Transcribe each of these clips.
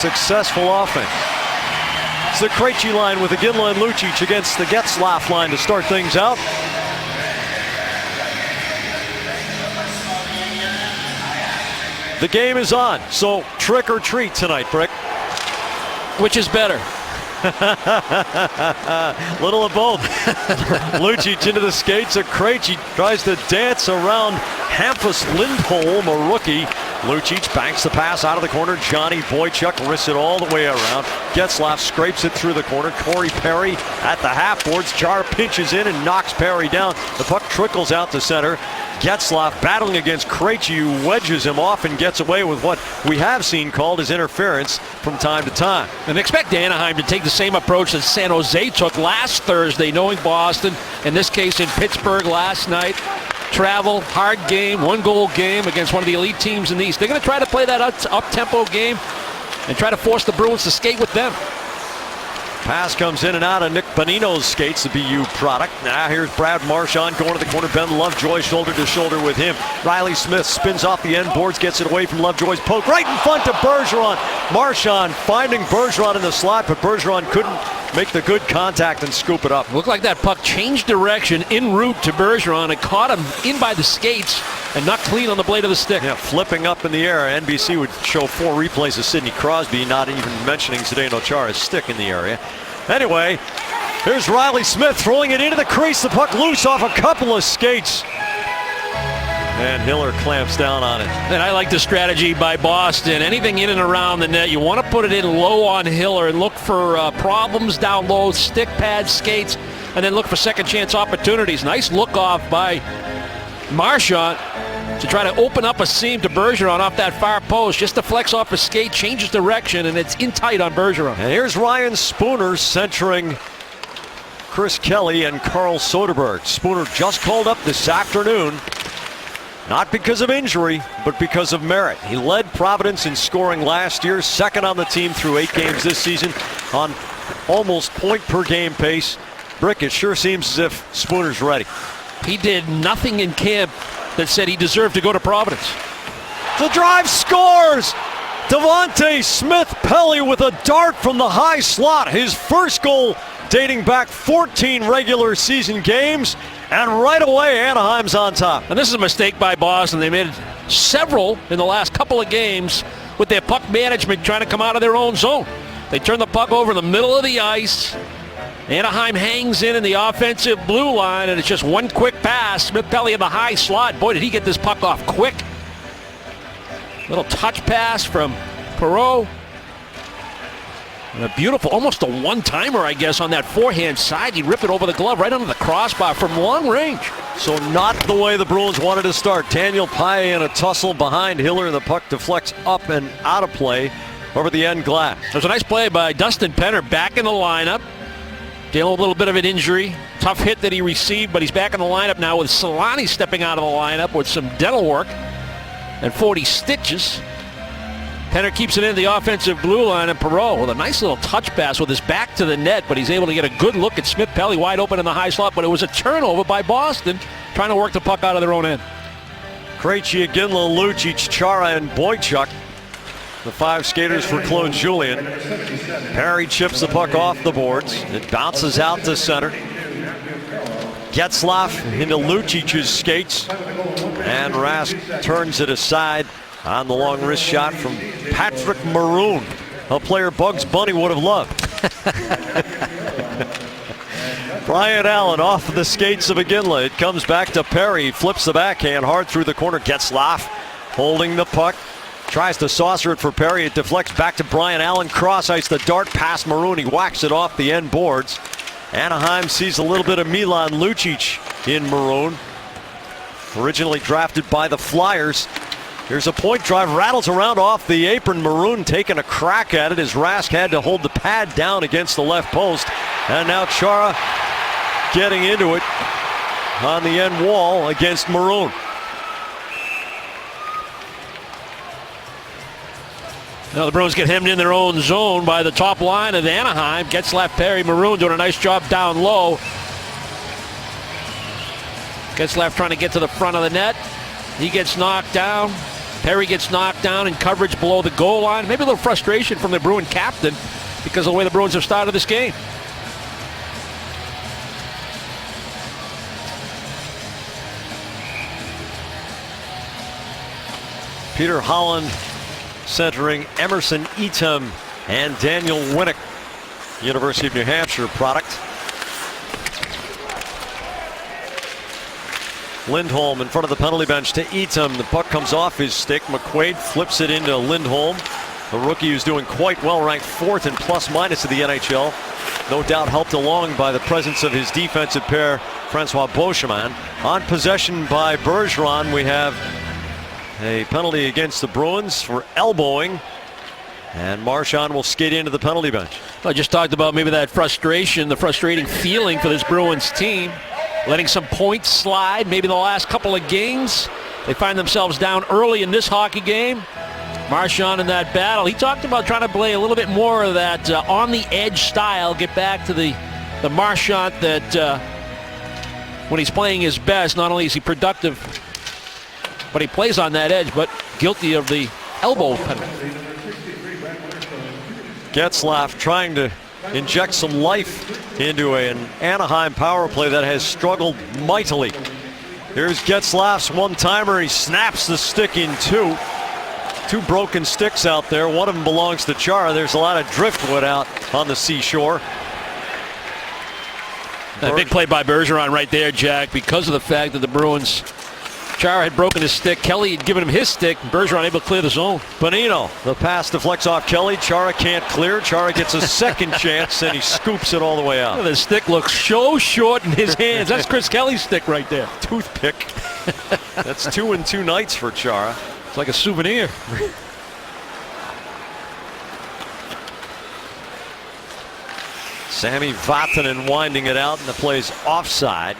Successful offense. It's the Krejci line with Iginla and Lucic against the Getzlaf line to start things out. The game is on, so trick or treat tonight, Brick. Which is better? Little of both. Lucic into the skates. Krejci tries to dance around Hampus Lindholm, a rookie. Lucic banks the pass out of the corner. Johnny Boychuk wrists it all the way around. Getzlaf scrapes it through the corner. Corey Perry at the half boards. Chara pinches in and knocks Perry down. The puck trickles out to center. Getzlaf battling against Krejci, who wedges him off and gets away with what we have seen called as interference from time to time. And expect Anaheim to take the same approach that San Jose took last Thursday, knowing Boston, in this case in Pittsburgh last night. Travel, hard game, one-goal game against one of the elite teams in the East. They're going to try to play that up-tempo game and try to force the Bruins to skate with them. Pass comes in and out of Nick Bonino's skates, the BU product. Now here's Brad Marchand going to the corner. Ben Lovejoy shoulder to shoulder with him. Riley Smith spins off the end boards, gets it away from Lovejoy's poke. Right in front to Bergeron. Marchand finding Bergeron in the slot, but Bergeron couldn't make the good contact and scoop it up. Looked like that puck changed direction en route to Bergeron and caught him in by the skates and not clean on the blade of the stick. Yeah, flipping up in the air. NBC would show 4 replays of Sidney Crosby, not even mentioning Zdeno Chara's stick in the area. Anyway, here's Riley Smith throwing it into the crease. The puck loose off a couple of skates. And Hiller clamps down on it. And I like the strategy by Boston. Anything in and around the net, you want to put it in low on Hiller and look for problems down low, stick pads, skates, and then look for second chance opportunities. Nice look off by Marchand to try to open up a seam to Bergeron off that far post. Just to flex off a skate, changes direction, and it's in tight on Bergeron. And here's Ryan Spooner centering Chris Kelly and Carl Soderberg. Spooner just called up this afternoon. Not because of injury, but because of merit. He led Providence in scoring last year, second on the team through 8 games this season on almost point per game pace. Brick, it sure seems as if Spooner's ready. He did nothing in camp that said he deserved to go to Providence. The drive scores! Devontae Smith-Pelly with a dart from the high slot. His first goal dating back 14 regular season games. And right away, Anaheim's on top. And this is a mistake by Boston. They made several in the last couple of games with their puck management trying to come out of their own zone. They turn the puck over in the middle of the ice. Anaheim hangs in the offensive blue line, and it's just one quick pass. Smith-Pelly in the high slot. Boy, did he get this puck off quick. Little touch pass from Perreault. And a beautiful, almost a one-timer, I guess, on that forehand side. He ripped it over the glove right under the crossbar from long range. So not the way the Bruins wanted to start. Daniel Paille in a tussle behind Hiller. The puck deflects up and out of play over the end glass. There's a nice play by Dustin Penner back in the lineup. Dealing with a little bit of an injury. Tough hit that he received, but he's back in the lineup now with Solani stepping out of the lineup with some dental work and 40 stitches. Penner keeps it in the offensive blue line, and Perreault with a nice little touch pass with his back to the net, but he's able to get a good look at Smith-Pelly wide open in the high slot, but it was a turnover by Boston trying to work the puck out of their own end. Krejci, Iginla, Lucic, Chara, and Boychuk, the 5 skaters for Claude Julien. Perry chips the puck off the boards. It bounces out to center. Getzlaf into Lucic's skates, and Rask turns it aside on the long wrist shot from Patrick Maroon, a player Bugs Bunny would have loved. Brian Allen off of the skates of Iginla. It comes back to Perry. Flips the backhand hard through the corner. Getzlaf holding the puck. Tries to saucer it for Perry. It deflects back to Brian Allen. Cross ice, the dart past Maroon. He whacks it off the end boards. Anaheim sees a little bit of Milan Lucic in Maroon. Originally drafted by the Flyers. Here's a point drive, rattles around off the apron. Maroon taking a crack at it as Rask had to hold the pad down against the left post. And now Chara getting into it on the end wall against Maroon. Now the Bruins get hemmed in their own zone by the top line of Anaheim. Getzlaf, Perry, Maroon doing a nice job down low. Getzlaf trying to get to the front of the net. He gets knocked down. Perry gets knocked down in coverage below the goal line. Maybe a little frustration from the Bruin captain because of the way the Bruins have started this game. Peter Holland centering Emerson Etem and Daniel Winnick, University of New Hampshire product. Lindholm in front of the penalty bench to Etem. The puck comes off his stick. McQuaid flips it into Lindholm, a rookie who's doing quite well, ranked 4th in plus-minus of the NHL. No doubt helped along by the presence of his defensive pair, Francois Beauchemin. On possession by Bergeron, we have a penalty against the Bruins for elbowing, and Marchand will skate into the penalty bench. I just talked about maybe that frustration, the frustrating feeling for this Bruins team. Letting some points slide, maybe the last couple of games. They find themselves down early in this hockey game. Marchand in that battle. He talked about trying to play a little bit more of that on-the-edge style, get back to the Marchand that when he's playing his best, not only is he productive, but he plays on that edge, but guilty of the elbow penalty. Getzlaf trying to inject some life into an Anaheim power play that has struggled mightily. Here's Getzlaf's one-timer. He snaps the stick in two. Two broken sticks out there. One of them belongs to Chara. There's a lot of driftwood out on the seashore. A big play by Bergeron right there, Jack, because of the fact that the Bruins, Chara had broken his stick. Kelly had given him his stick. Bergeron able to clear the zone. Bonino, the pass deflects off Kelly. Chara can't clear. Chara gets a second chance, and he scoops it all the way out. The stick looks so short in his hands. That's Chris Kelly's stick right there. Toothpick. That's 2 in 2 nights for Chara. It's like a souvenir. Sami Vatanen winding it out, and the play's offside.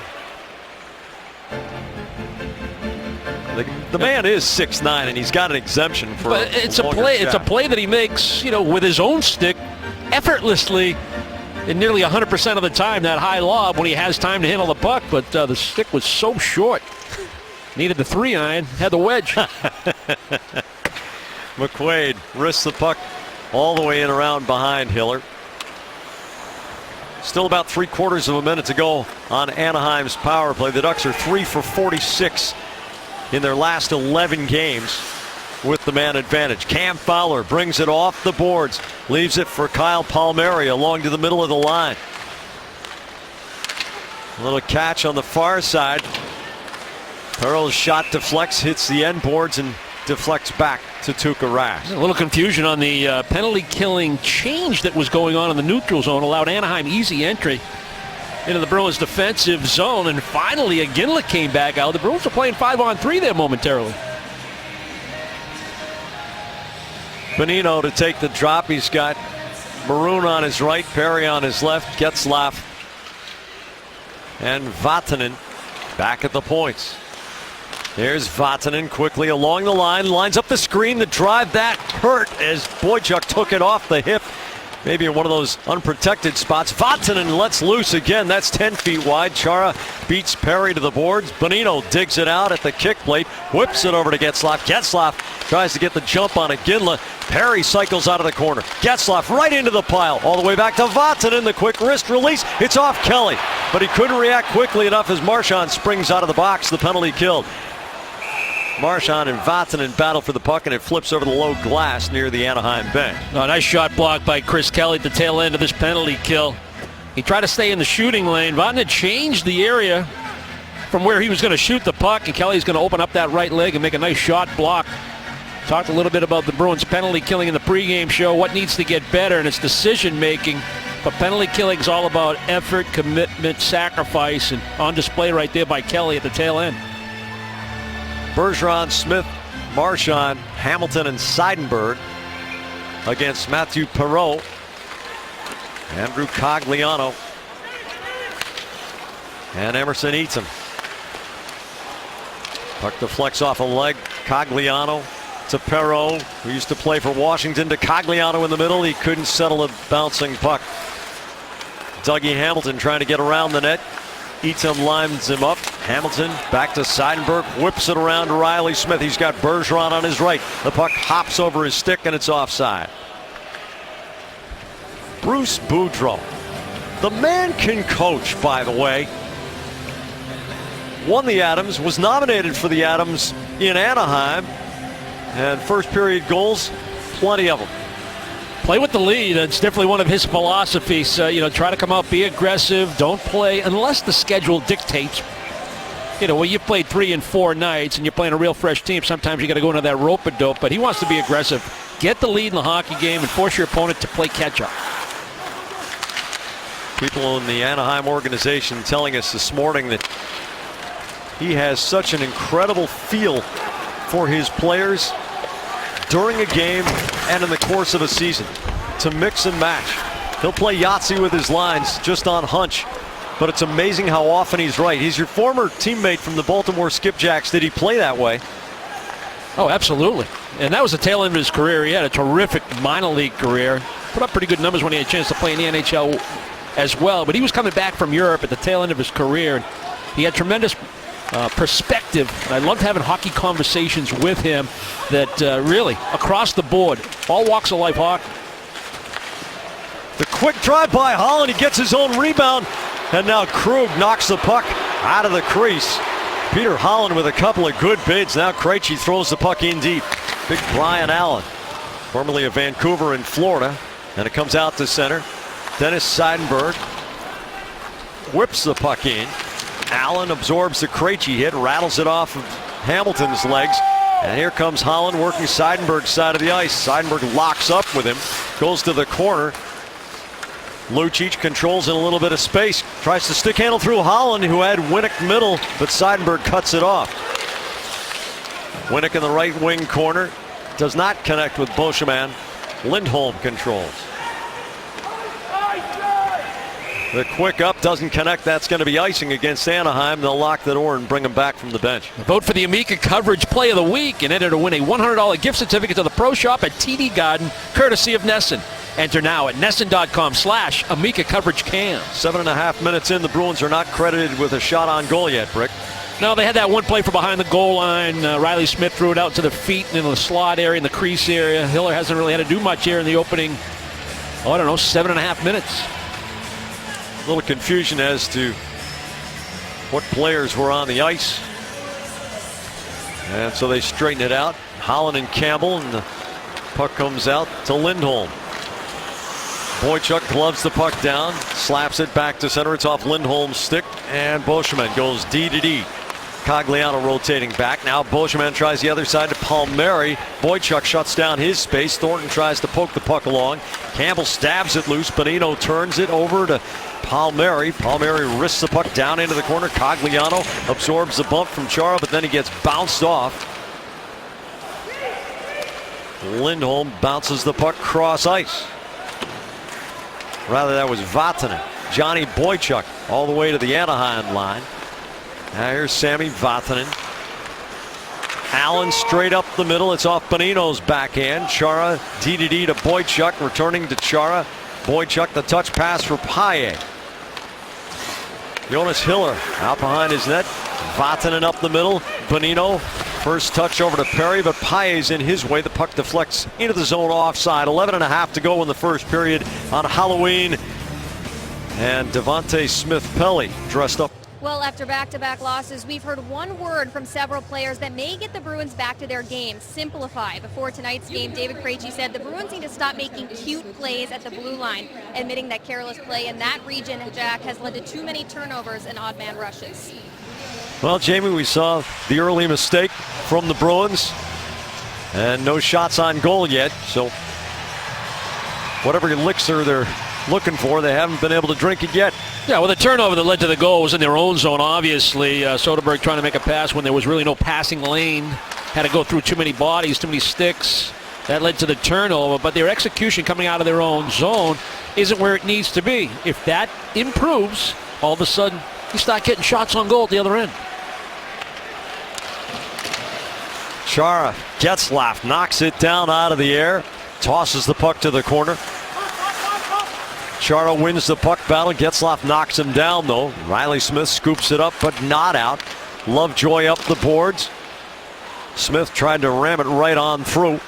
The man is 6'9", and he's got an exemption for. But it's a play. It's a play that he makes, with his own stick, effortlessly, and nearly 100% of the time. That high lob when he has time to handle the puck, but the stick was so short. Needed the 3-iron, had the wedge. McQuaid risks the puck all the way in around behind Hiller. Still about 3/4 of a minute to go on Anaheim's power play. The Ducks are 3 for 46 in their last 11 games with the man advantage. Cam Fowler brings it off the boards, leaves it for Kyle Palmieri along to the middle of the line. A little catch on the far side. Perreault's shot deflects, hits the end boards, and deflects back to Tuukka Rask. A little confusion on the penalty killing change that was going on in the neutral zone. Allowed Anaheim easy entry into the Bruins defensive zone, and finally Iginla came back out. The Bruins are playing 5-on-3 there momentarily. Bonino to take the drop. He's got Maroon on his right, Perry on his left, Getzlaf and Vatanen back at the points. There's Vatanen quickly along the line, lines up the screen. The drive that hurt as Boychuk took it off the hip. Maybe in one of those unprotected spots. Vatanen lets loose again. That's 10 feet wide. Chara beats Perry to the boards. Bonino digs it out at the kick plate. Whips it over to Getzlaf. Getzlaf tries to get the jump on Iginla. Perry cycles out of the corner. Getzlaf right into the pile. All the way back to Vatanen. The quick wrist release. It's off Kelly. But he couldn't react quickly enough as Marchand springs out of the box. The penalty killed. Marchand and Vatanen battle for the puck, and it flips over the low glass near the Anaheim bench. Oh, nice shot block by Chris Kelly at the tail end of this penalty kill. He tried to stay in the shooting lane. Vatanen changed the area from where he was going to shoot the puck, and Kelly's going to open up that right leg and make a nice shot block. Talked a little bit about the Bruins penalty killing in the pregame show, what needs to get better, and it's decision making. But penalty killing is all about effort, commitment, sacrifice, and on display right there by Kelly at the tail end. Bergeron, Smith, Marchand, Hamilton, and Seidenberg against Matthew Perreault, Andrew Cogliano, and Emerson Etem. Puck deflects off a leg. Cogliano to Perreault, who used to play for Washington, to Cogliano in the middle. He couldn't settle a bouncing puck. Dougie Hamilton trying to get around the net. Etem lines him up. Hamilton back to Seidenberg, whips it around to Riley Smith. He's got Bergeron on his right. The puck hops over his stick and it's offside. Bruce Boudreau. The man can coach, by the way. Won the Adams, was nominated for the Adams in Anaheim. And first period goals, plenty of them. Play with the lead. It's definitely one of his philosophies. Try to come out, be aggressive, don't play unless the schedule dictates. Well, you played 3 and 4 nights and you're playing a real fresh team. Sometimes you got to go into that rope-a-dope, but he wants to be aggressive. Get the lead in the hockey game and force your opponent to play catch-up. People in the Anaheim organization telling us this morning that he has such an incredible feel for his players during a game and in the course of a season to mix and match. He'll play Yahtzee with his lines just on hunch. But it's amazing how often he's right. He's your former teammate from the Baltimore Skipjacks. Did he play that way? Oh, absolutely. And that was the tail end of his career. He had a terrific minor league career. Put up pretty good numbers when he had a chance to play in the NHL as well. But he was coming back from Europe at the tail end of his career. And he had tremendous perspective. And I loved having hockey conversations with him that really, across the board, all walks of life hockey. The quick drive by Holland. He gets his own rebound. And now Krug knocks the puck out of the crease. Peter Holland with a couple of good bids. Now Krejci throws the puck in deep. Big Brian Allen, formerly of Vancouver in Florida. And it comes out to center. Dennis Seidenberg whips the puck in. Allen absorbs the Krejci hit, rattles it off of Hamilton's legs. And here comes Holland working Seidenberg's side of the ice. Seidenberg locks up with him, goes to the corner. Lucic controls in a little bit of space, tries to stick handle through Holland, who had Winnick middle, but Seidenberg cuts it off. Winnick in the right wing corner does not connect with Beauchemin. Lindholm controls. The quick up doesn't connect. That's going to be icing against Anaheim. They'll lock the door and bring him back from the bench. Vote for the Amica Coverage Play of the Week and enter to win a $100 gift certificate to the Pro Shop at TD Garden, courtesy of Nesson. Enter now at Nesson.com/Amica Coverage Cam. 7.5 minutes in, the Bruins are not credited with a shot on goal yet, Brick. No, they had that one play from behind the goal line. Riley Smith threw it out to the feet in the slot area, in the crease area. Hiller hasn't really had to do much here in the opening, 7.5 minutes. A little confusion as to what players were on the ice. And so they straighten it out. Holland and Campbell, and the puck comes out to Lindholm. Boychuk gloves the puck down, slaps it back to center. It's off Lindholm's stick, and Beauchemin goes D to D. Cogliano rotating back. Now Beauchemin tries the other side to Palmieri. Boychuk shuts down his space. Thornton tries to poke the puck along. Campbell stabs it loose. Bonino turns it over to Palmieri. Palmieri wrists the puck down into the corner. Cogliano absorbs the bump from Chara, but then he gets bounced off. Lindholm bounces the puck cross ice. Rather, that was Vatanen. Johnny Boychuk all the way to the Anaheim line. Now here's Sammy Vatanen. Allen straight up the middle. It's off Bonino's backhand. Chara D to Boychuk, returning to Chara. Boychuk, the touch pass for Paille. Jonas Hiller out behind his net. Vatanen up the middle. Bonino, first touch over to Perry, but Paille's in his way. The puck deflects into the zone offside. 11.5 to go in the first period on Halloween. And Devontae Smith-Pelly dressed up. Well, after back-to-back losses, we've heard one word from several players that may get the Bruins back to their game: simplify. Before tonight's game, David Krejci said the Bruins need to stop making cute plays at the blue line, admitting that careless play in that region, Jack, has led to too many turnovers and odd man rushes. Well, Jamie, we saw the early mistake from the Bruins, and no shots on goal yet, so whatever elixir they're looking for, they haven't been able to drink it yet. Yeah, well, the turnover that led to the goal was in their own zone, obviously. Soderberg trying to make a pass when there was really no passing lane. Had to go through too many bodies, too many sticks. That led to the turnover, but their execution coming out of their own zone isn't where it needs to be. If that improves, all of a sudden, you start getting shots on goal at the other end. Chara, Getzlaf knocks it down out of the air, tosses the puck to the corner. Chara wins the puck battle. Getzlaf knocks him down, though. Riley Smith scoops it up, but not out. Lovejoy up the boards. Smith tried to ram it right on through.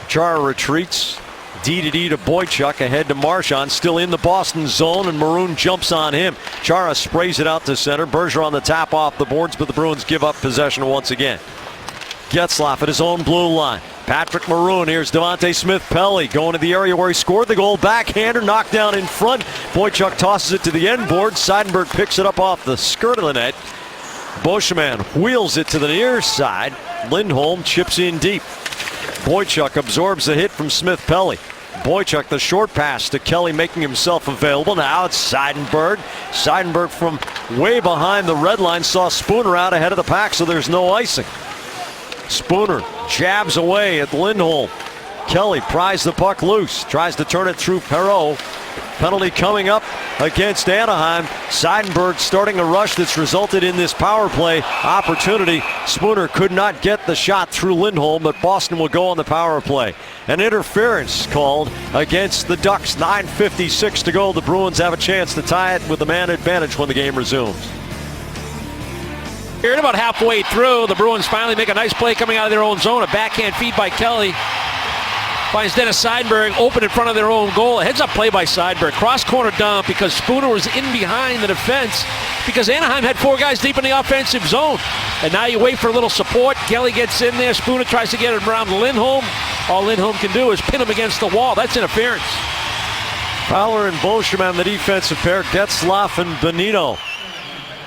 Chara retreats. D to Boychuk, ahead to Marchand, still in the Boston zone, and Maroon jumps on him. Chara sprays it out to center. Bergeron on the tap off the boards, but the Bruins give up possession once again. Getzlaf at his own blue line. Patrick Maroon, here's Devontae Smith-Pelly going to the area where he scored the goal. Backhander knocked down in front. Boychuk tosses it to the end board. Seidenberg picks it up off the skirt of the net. Beauchemin wheels it to the near side. Lindholm chips in deep. Boychuk absorbs the hit from Smith-Pelly. Boychuk, the short pass to Kelly, making himself available. Now it's Seidenberg. Seidenberg from way behind the red line saw Spooner out ahead of the pack, so there's no icing. Spooner jabs away at Lindholm. Kelly pries the puck loose, tries to turn it through Perreault. Penalty coming up against Anaheim. Seidenberg starting a rush that's resulted in this power play opportunity. Spooner could not get the shot through Lindholm, but Boston will go on the power play. An interference called against the Ducks. 9:56 to go. The Bruins have a chance to tie it with the man advantage when the game resumes. Here at about halfway through, the Bruins finally make a nice play coming out of their own zone. A backhand feed by Kelly. Finds Dennis Seidenberg open in front of their own goal. A heads-up play by Seidenberg. Cross corner dump because Spooner was in behind the defense because Anaheim had 4 guys deep in the offensive zone. And now you wait for a little support. Kelly gets in there. Spooner tries to get it around Lindholm. All Lindholm can do is pin him against the wall. That's interference. Fowler and Beauchemin, the defensive pair. Getzlaf and Bonino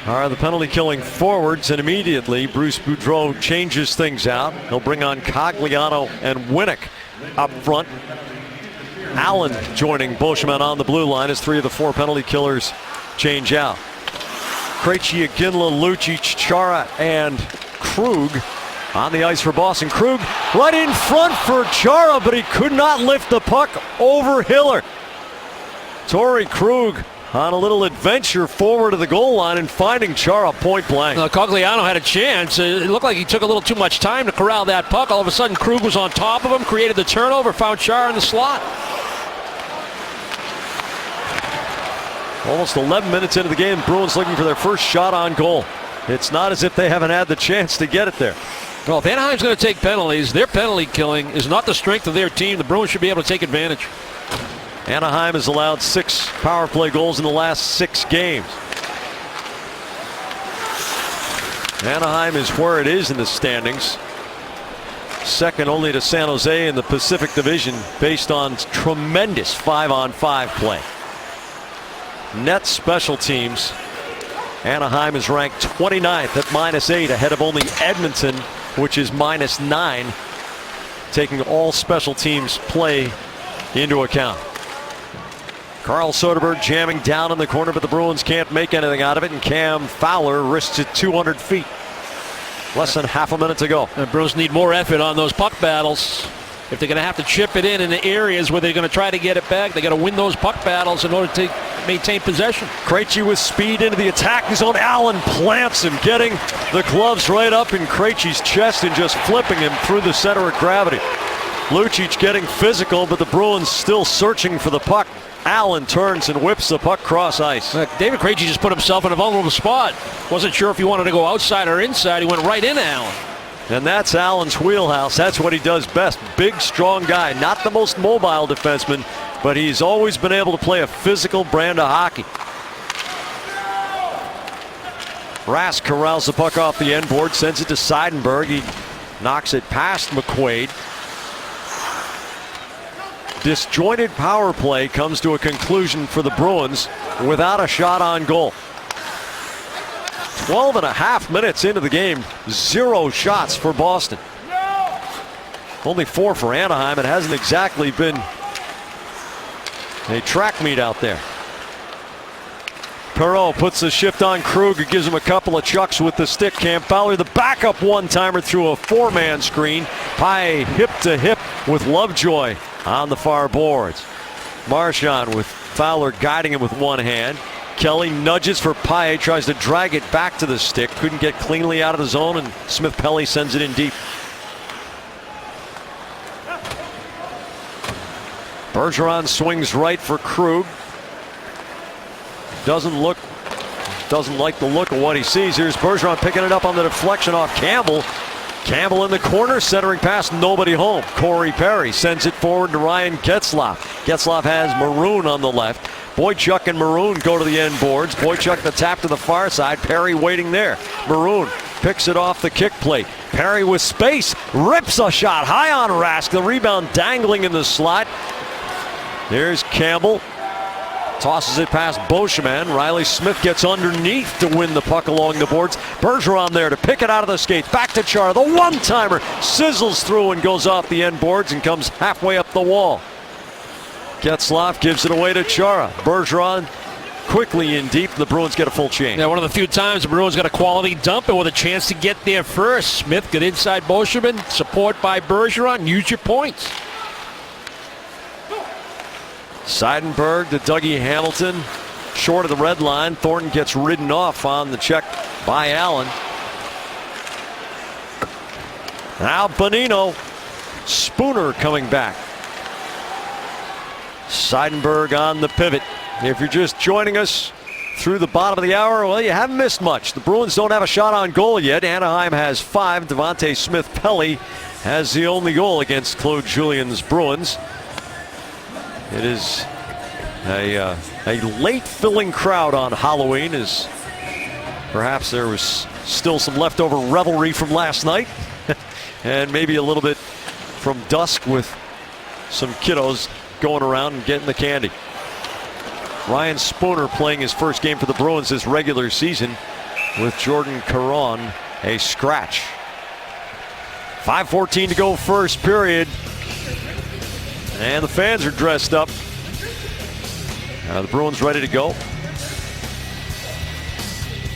are the penalty killing forwards, and immediately Bruce Boudreau changes things out. He'll bring on Cogliano and Winnick up front. Allen joining Beauchemin on the blue line as 3 of the 4 penalty killers change out. Krejci, Iginla, Lucic, Chara, and Krug on the ice for Boston. Krug right in front for Chara, but he could not lift the puck over Hiller. Torrey Krug on a little adventure forward of the goal line and finding Chara point blank. Cogliano had a chance. It looked like he took a little too much time to corral that puck. All of a sudden, Krug was on top of him, created the turnover, found Chara in the slot. Almost 11 minutes into the game, Bruins looking for their first shot on goal. It's not as if they haven't had the chance to get it there. Well, if Anaheim's going to take penalties, their penalty killing is not the strength of their team. The Bruins should be able to take advantage. Anaheim has allowed 6 power play goals in the last 6 games. Anaheim is where it is in the standings. Second only to San Jose in the Pacific Division based on tremendous 5-on-5 play. Net special teams. Anaheim is ranked 29th at -8, ahead of only Edmonton, which is -9, taking all special teams play into account. Carl Soderberg jamming down in the corner, but the Bruins can't make anything out of it, and Cam Fowler risks it 200 feet. Less than half a minute to go. The Bruins need more effort on those puck battles. If they're going to have to chip it in the areas where they're going to try to get it back, they got to win those puck battles in order to maintain possession. Krejci with speed into the attacking zone. Allen plants him, getting the gloves right up in Krejci's chest and just flipping him through the center of gravity. Lucic getting physical, but the Bruins still searching for the puck. Allen turns and whips the puck cross ice. David Krejci just put himself in a vulnerable spot. Wasn't sure if he wanted to go outside or inside. He went right into Allen. And that's Allen's wheelhouse. That's what he does best. Big, strong guy. Not the most mobile defenseman, but he's always been able to play a physical brand of hockey. Rask corrals the puck off the end board, sends it to Seidenberg. He knocks it past McQuaid. Disjointed power play comes to a conclusion for the Bruins without a shot on goal. 12.5 minutes into the game, 0 shots for Boston. Only 4 for Anaheim. It hasn't exactly been a track meet out there. Perreault puts the shift on Krug. It gives him a couple of chucks with the stick. Cam Fowler, the backup one-timer through a 4-man screen. Paille hip to hip with Lovejoy on the far boards. Marchand with Fowler guiding him with one hand. Kelly nudges for Paille, tries to drag it back to the stick. Couldn't get cleanly out of the zone, and Smith-Pelly sends it in deep. Bergeron swings right for Krug. Doesn't like the look of what he sees. Here's Bergeron picking it up on the deflection off Campbell. Campbell in the corner, centering pass, nobody home. Corey Perry sends it forward to Ryan Getzlaf. Getzlaf has Maroon on the left. Boychuk and Maroon go to the end boards. Boychuk the tap to the far side. Perry waiting there. Maroon picks it off the kick plate. Perry with space, rips a shot high on Rask. The rebound dangling in the slot. There's Campbell. Tosses it past Beauchemin. Riley Smith gets underneath to win the puck along the boards. Bergeron there to pick it out of the skates. Back to Chara. The one-timer sizzles through and goes off the end boards and comes halfway up the wall. Getzlaf gives it away to Chara. Bergeron quickly in deep. The Bruins get a full change. Yeah, one of the few times the Bruins got a quality dump and with a chance to get there first. Smith got inside Beauchemin. Support by Bergeron. Use your points. Seidenberg to Dougie Hamilton. Short of the red line. Thornton gets ridden off on the check by Allen. Now Bonino. Spooner coming back. Seidenberg on the pivot. If you're just joining us through the bottom of the hour, well, you haven't missed much. The Bruins don't have a shot on goal yet. Anaheim has 5. Devontae Smith-Pelly has the only goal against Claude Julien's Bruins. It is a late filling crowd on Halloween, as perhaps there was still some leftover revelry from last night and maybe a little bit from dusk with some kiddos going around and getting the candy. Ryan Spooner playing his first game for the Bruins this regular season with Jordan Caron a scratch. 5:14 to go first period. And the fans are dressed up. The Bruins ready to go.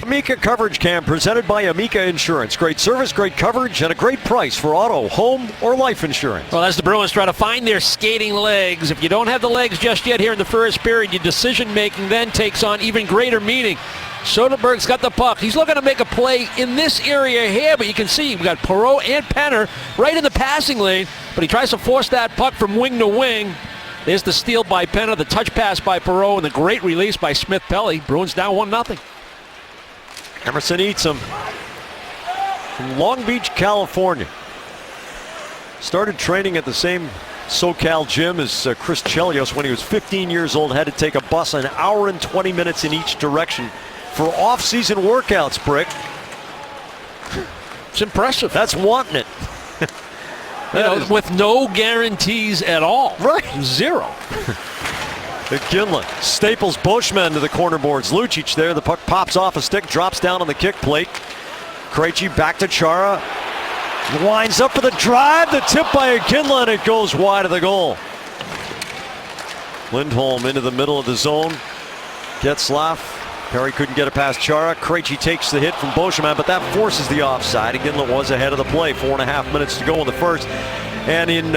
Amica Coverage Cam presented by Amica Insurance. Great service, great coverage, and a great price for auto, home, or life insurance. Well, as the Bruins try to find their skating legs, if you don't have the legs just yet here in the first period, your decision-making then takes on even greater meaning. Soderberg's got the puck. He's looking to make a play in this area here, but you can see we've got Perreault and Penner right in the passing lane, but he tries to force that puck from wing to wing. There's the steal by Penner, the touch pass by Perreault, and the great release by Smith-Pelly. Bruins down 1-0. Emerson Eatsum from Long Beach, California. Started training at the same SoCal gym as Chris Chelios when he was 15 years old. Had to take a bus an hour and 20 minutes in each direction for off-season workouts, Brick. It's impressive. That's wanting it. With no guarantees at all. Right. Zero. McGinley staples Beauchemin to the corner boards. Lucic there. The puck pops off a stick, drops down on the kick plate. Krejci back to Chara. Winds up for the drive. The tip by McGinley, and it goes wide of the goal. Lindholm into the middle of the zone. Getzlaf. Perry couldn't get it past Chara. Krejci takes the hit from Beauchemin, but that forces the offside. McGinley was ahead of the play. 4.5 minutes to go in the first. And in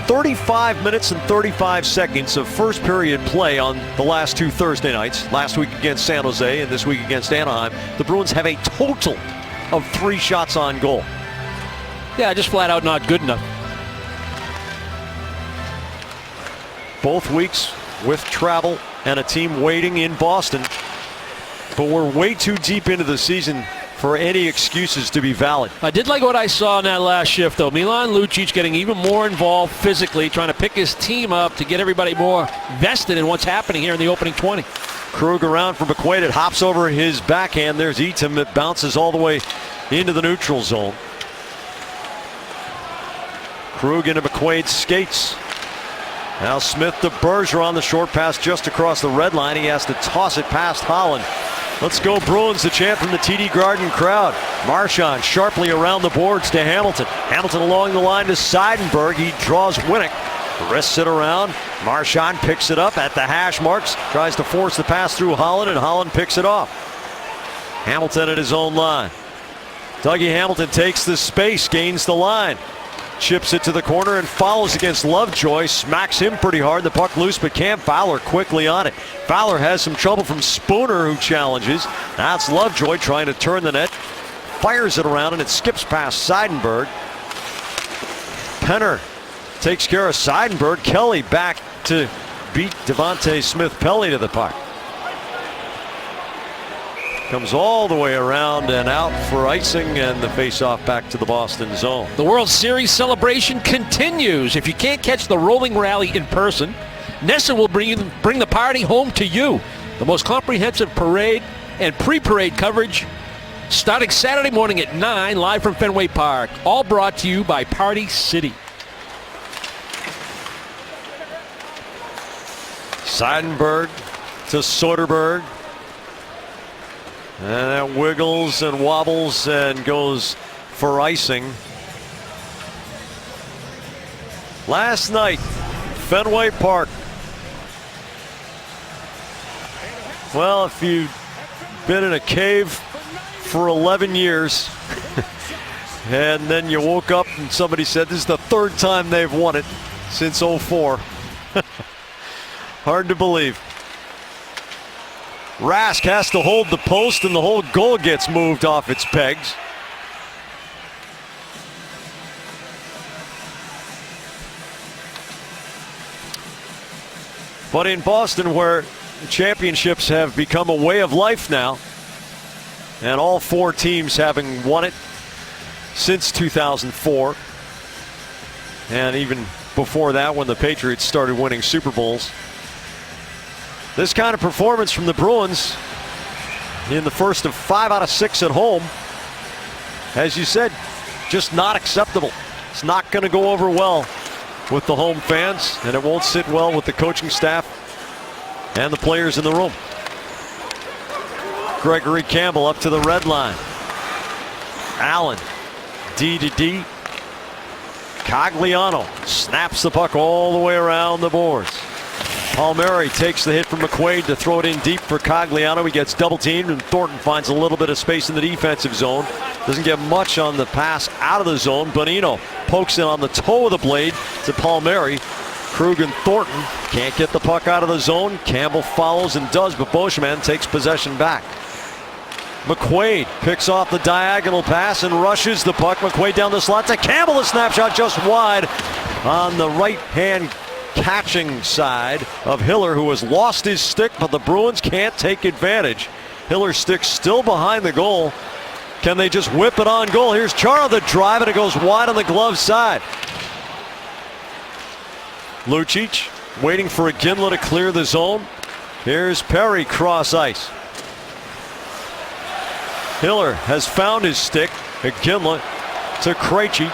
35 minutes and 35 seconds of first period play on the last two Thursday nights, last week against San Jose and this week against Anaheim, the Bruins have a total of 3 shots on goal. Yeah, just flat out not good enough. Both weeks with travel and a team waiting in Boston. But we're way too deep into the season for any excuses to be valid. I did like what I saw in that last shift, though. Milan Lucic getting even more involved physically, trying to pick his team up to get everybody more vested in what's happening here in the opening 20. Krug around for McQuaid. It hops over his backhand. There's Eatum. It bounces all the way into the neutral zone. Krug into McQuaid's skates. Now Smith to Bergeron. The short pass just across the red line. He has to toss it past Holland. Let's go Bruins, the chant from the TD Garden crowd. Marchand sharply around the boards to Hamilton. Hamilton along the line to Seidenberg. He draws Winnick. Wrists it around. Marchand picks it up at the hash marks. Tries to force the pass through Holland, and Holland picks it off. Hamilton at his own line. Dougie Hamilton takes the space, gains the line. Chips it to the corner and follows against Lovejoy. Smacks him pretty hard. The puck loose, but Cam Fowler quickly on it. Fowler has some trouble from Spooner, who challenges. Now it's Lovejoy trying to turn the net. Fires it around, and it skips past Seidenberg. Penner takes care of Seidenberg. Kelly back to beat Devontae Smith-Pelly to the puck. Comes all the way around and out for icing, and the faceoff back to the Boston zone. The World Series celebration continues. If you can't catch the rolling rally in person, NESN will bring the party home to you. The most comprehensive parade and pre-parade coverage starting Saturday morning at 9 live from Fenway Park. All brought to you by Party City. Seidenberg to Soderberg. And that wiggles and wobbles and goes for icing. Last night, Fenway Park. Well, if you've been in a cave for 11 years and then you woke up and somebody said this is the third time they've won it since '04. Hard to believe. Rask has to hold the post and the whole goal gets moved off its pegs. But in Boston, where championships have become a way of life now, and all four teams having won it since 2004, and even before that when the Patriots started winning Super Bowls, this kind of performance from the Bruins in the first of 5 out of 6 at home, as you said, just not acceptable. It's not going to go over well with the home fans, and it won't sit well with the coaching staff and the players in the room. Gregory Campbell up to the red line. Allen, D to D. Cogliano snaps the puck all the way around the boards. Palmieri takes the hit from McQuaid to throw it in deep for Cogliano. He gets double teamed, and Thornton finds a little bit of space in the defensive zone. Doesn't get much on the pass out of the zone. Bonino pokes it on the toe of the blade to Palmieri. Krug and Thornton can't get the puck out of the zone. Campbell follows and does, but Beauchemin takes possession back. McQuaid picks off the diagonal pass and rushes the puck. McQuaid down the slot to Campbell. A snapshot just wide on the right-hand catching side of Hiller, who has lost his stick, but the Bruins can't take advantage. Hiller's stick still behind the goal. Can they just whip it on goal? Here's Chara the drive, and it goes wide on the glove side. Lucic waiting for Iginla to clear the zone. Here's Perry cross ice. Hiller has found his stick. Iginla to Krejci.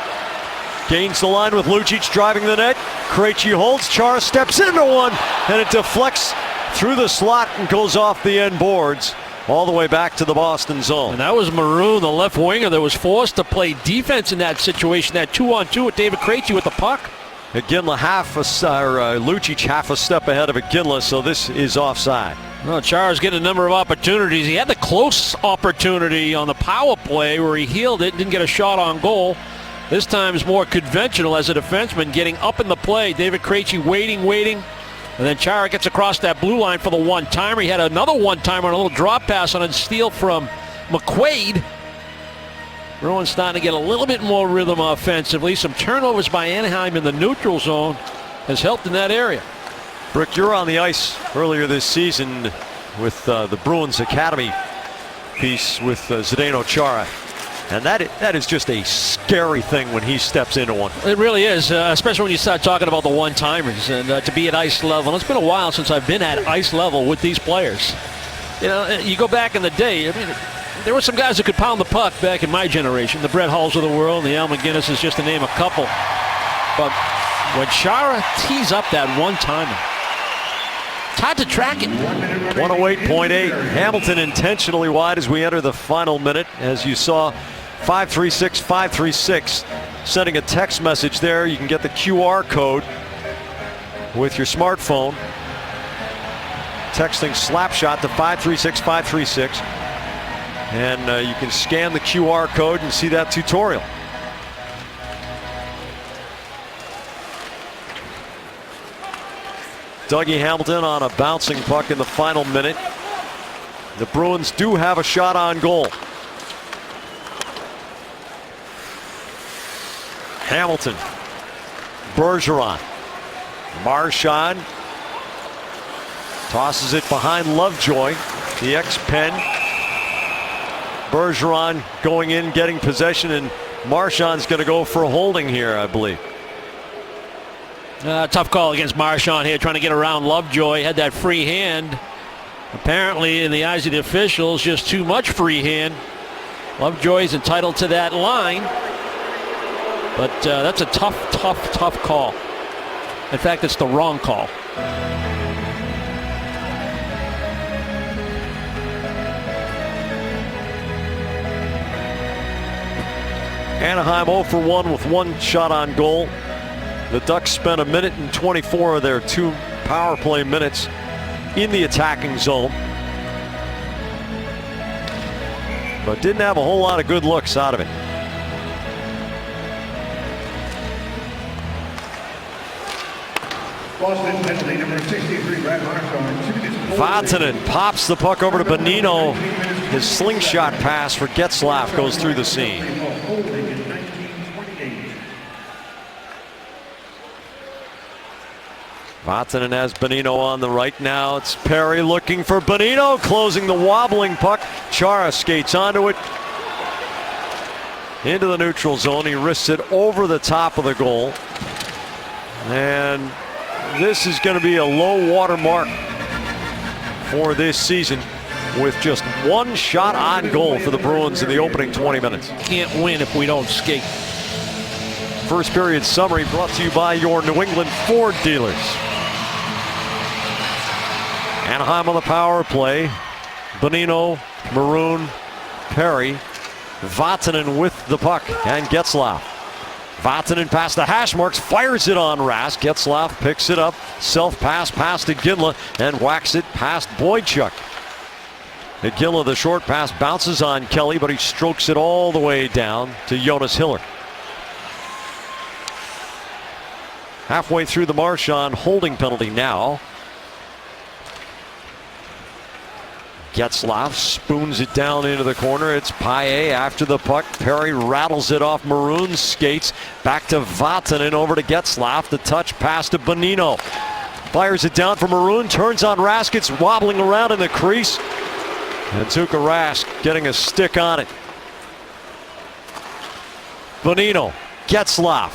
Gains the line with Lucic driving the net. Krejci holds. Chara steps into one, and it deflects through the slot and goes off the end boards all the way back to the Boston zone. And that was Maroon, the left winger, that was forced to play defense in that situation, that 2-on-2 with David Krejci with the puck. Iginla Lucic half a step ahead of Iginla, so this is offside. Well, Chara's getting a number of opportunities. He had the close opportunity on the power play where he healed it, didn't get a shot on goal. This time is more conventional as a defenseman, getting up in the play. David Krejci waiting, and then Chara gets across that blue line for the one-timer. He had another one-timer on a little drop pass on a steal from McQuaid. Bruins starting to get a little bit more rhythm offensively. Some turnovers by Anaheim in the neutral zone has helped in that area. Brick, you're on the ice earlier this season with the Bruins Academy piece with Zdeno Chara. And that is just a scary thing when he steps into one. It really is, especially when you start talking about the one-timers and to be at ice level. And it's been a while since I've been at ice level with these players. You know, you go back in the day, I mean, there were some guys that could pound the puck back in my generation. The Brett Hulls of the world, the Al McGinnis is just to name a couple. But when Chara tees up that one-timer, it's hard to track it. 108.8. Hamilton intentionally wide as we enter the final minute. As you saw, 536-536 sending a text message there. You can get the QR code with your smartphone. Texting Slapshot to 536-536. And you can scan the QR code and see that tutorial. Dougie Hamilton on a bouncing puck in the final minute. The Bruins do have a shot on goal. Hamilton, Bergeron, Marchand Tosses it behind Lovejoy, the ex-Penn. Bergeron going in, getting possession, and Marchand's going to go for a holding here, I believe. Tough call against Marchand here, trying to get around Lovejoy. Had that free hand. Apparently, in the eyes of the officials, just too much free hand. Lovejoy's entitled to that line. But that's a tough call. In fact, it's the wrong call. Anaheim 0 for 1 with 1 shot on goal. The Ducks spent 1 minute and 24 of their 2 power play minutes in the attacking zone, but didn't have a whole lot of good looks out of it. Boston penalty number 63, Brad Marchand. Vatanen pops the puck over to Bonino. His slingshot pass for Getzlaf goes through the seam. Vatanen has Bonino on the right now. It's Perry looking for Bonino, closing the wobbling puck. Chara skates onto it. Into the neutral zone. He wrists it over the top of the goal. And this is going to be a low water mark for this season, with just 1 shot on goal for the Bruins in the opening 20 minutes. Can't win if we don't skate. First period summary brought to you by your New England Ford dealers. Anaheim on the power play. Bonino, Maroon, Perry. Vatanen with the puck and Getzlaf. Vatanen past the hash marks, fires it on Rask. Getzlaf picks it up, self-pass past Iginla, and whacks it past Boychuk. Iginla, the short pass, bounces on Kelly, but he strokes it all the way down to Jonas Hiller. Halfway through the Marchand holding penalty now. Getzlaf spoons it down into the corner. It's Paille after the puck. Perry rattles it off Maroon's skates. Back to Vatanen, over to Getzlaf. The touch pass to Bonino. Fires it down for Maroon. Turns on Rask. It's wobbling around in the crease. And Tuukka Rask getting a stick on it. Bonino, Getzlaf.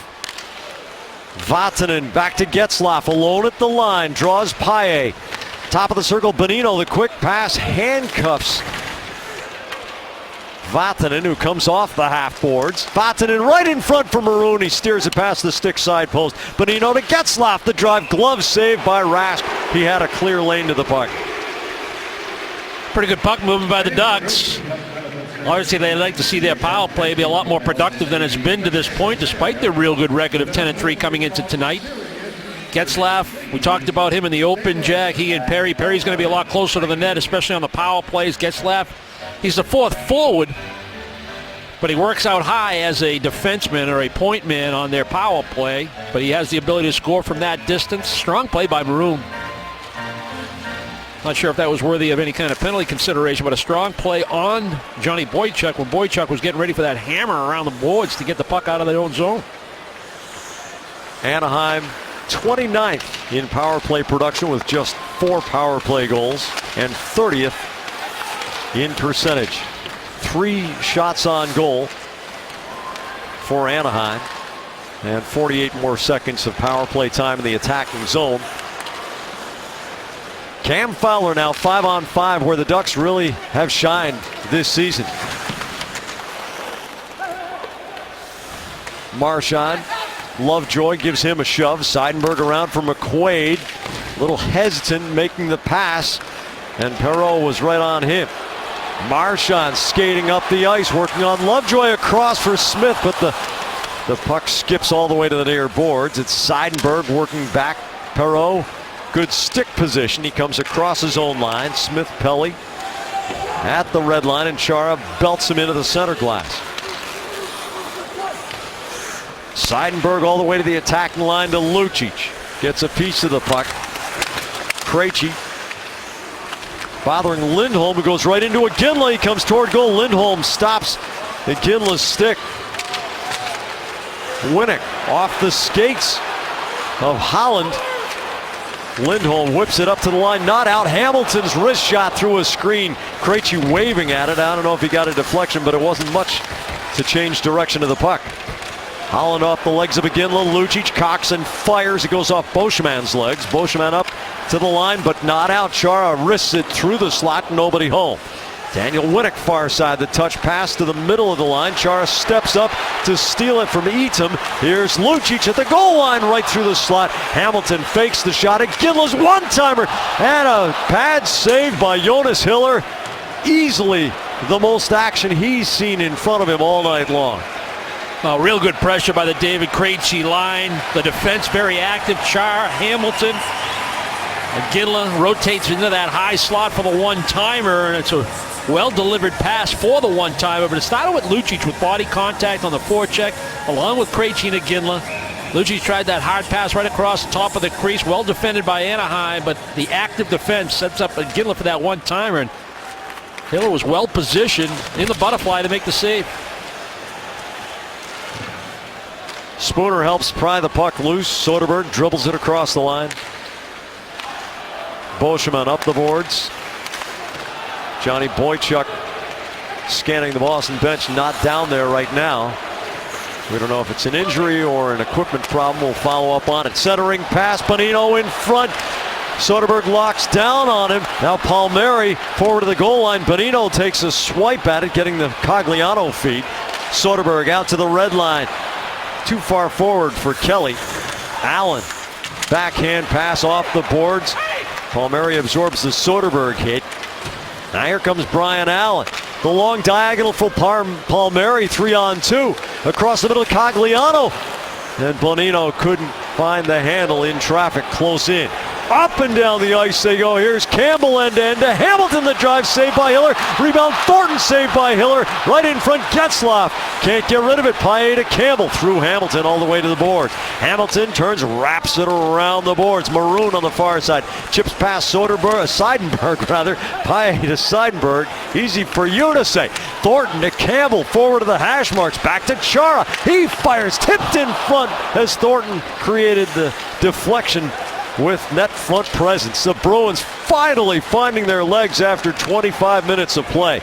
Vatanen back to Getzlaf, alone at the line. Draws Paille. Top of the circle, Bonino, the quick pass, handcuffs Vatanen, who comes off the half boards. Vatanen right in front for Maroon. He steers it past the stick side post. Bonino to Getzlaf, the drive, glove saved by Rask. He had a clear lane to the puck. Pretty good puck movement by the Ducks. Obviously, they like to see their power play be a lot more productive than it's been to this point, despite their real good record of 10-3 coming into tonight. Getzlaf, we talked about him in the open, Jack. He and Perry. Perry's going to be a lot closer to the net, especially on the power plays. Getzlaf, he's the 4th forward, but he works out high as a defenseman or a point man on their power play, but he has the ability to score from that distance. Strong play by Maroon. Not sure if that was worthy of any kind of penalty consideration, but a strong play on Johnny Boychuk when Boychuk was getting ready for that hammer around the boards to get the puck out of their own zone. Anaheim 29th in power play production with just 4 power play goals, and 30th in percentage. 3 shots on goal for Anaheim, and 48 more seconds of power play time in the attacking zone. Cam Fowler now 5-on-5, where the Ducks really have shined this season. Marchand, Lovejoy gives him a shove. Seidenberg around for McQuaid. A little hesitant making the pass, and Perreault was right on him. Marchand skating up the ice, working on Lovejoy across for Smith, but the puck skips all the way to the near boards. It's Seidenberg working back. Perreault, good stick position. He comes across his own line. Smith Pelly at the red line, and Chara belts him into the center glass. Seidenberg all the way to the attacking line to Lucic. Gets a piece of the puck. Krejci bothering Lindholm, who goes right into Iginla. He comes toward goal. Lindholm stops Iginla's stick. Winnick off the skates of Holland. Lindholm whips it up to the line, not out. Hamilton's wrist shot through a screen. Krejci waving at it. I don't know if he got a deflection, but it wasn't much to change direction of the puck. Holland off the legs of Iginla. Lucic cocks and fires. It goes off Beauchemin's legs. Beauchemin up to the line, but not out. Chara wrists it through the slot. Nobody home. Daniel Winnick far side. The touch pass to the middle of the line. Chara steps up to steal it from Eatum. Here's Lucic at the goal line right through the slot. Hamilton fakes the shot. Iginla's one-timer. And a pad save by Jonas Hiller. Easily the most action he's seen in front of him all night long. Real good pressure by the David Krejci line. The defense very active. Char, Hamilton. Iginla rotates into that high slot for the one-timer, and it's a well-delivered pass for the one-timer, but it started with Lucic with body contact on the forecheck, along with Krejci and Iginla. Lucic tried that hard pass right across the top of the crease, well defended by Anaheim, but the active defense sets up Iginla for that one-timer, and Hiller was well positioned in the butterfly to make the save. Spooner helps pry the puck loose. Soderberg dribbles it across the line. Beauchemin up the boards. Johnny Boychuk scanning the Boston bench, not down there right now. We don't know if it's an injury or an equipment problem. We'll follow up on it. Centering pass, Bonino in front. Soderberg locks down on him. Now Palmieri forward to the goal line. Bonino takes a swipe at it, getting the Cogliano feed. Soderberg out to the red line. Too far forward for Kelly. Allen, backhand pass off the boards. Palmieri absorbs the Soderberg hit. Now here comes Brian Allen. The long diagonal for Palmieri, 3-on-2. Across the middle, Cogliano. And Bonino couldn't find the handle in traffic close in. Up and down the ice they go. Here's Campbell end-to-end to Hamilton. The drive saved by Hiller. Rebound Thornton saved by Hiller. Right in front, Getzlaf. Can't get rid of it. Paille to Campbell through Hamilton all the way to the boards. Hamilton turns, wraps it around the boards. Maroon on the far side. Chips past Seidenberg rather. Paille to Seidenberg. Easy for you to say. Thornton to Campbell. Forward to the hash marks. Back to Chara. He fires. Tipped in front as Thornton created the deflection with net front presence. The Bruins finally finding their legs after 25 minutes of play.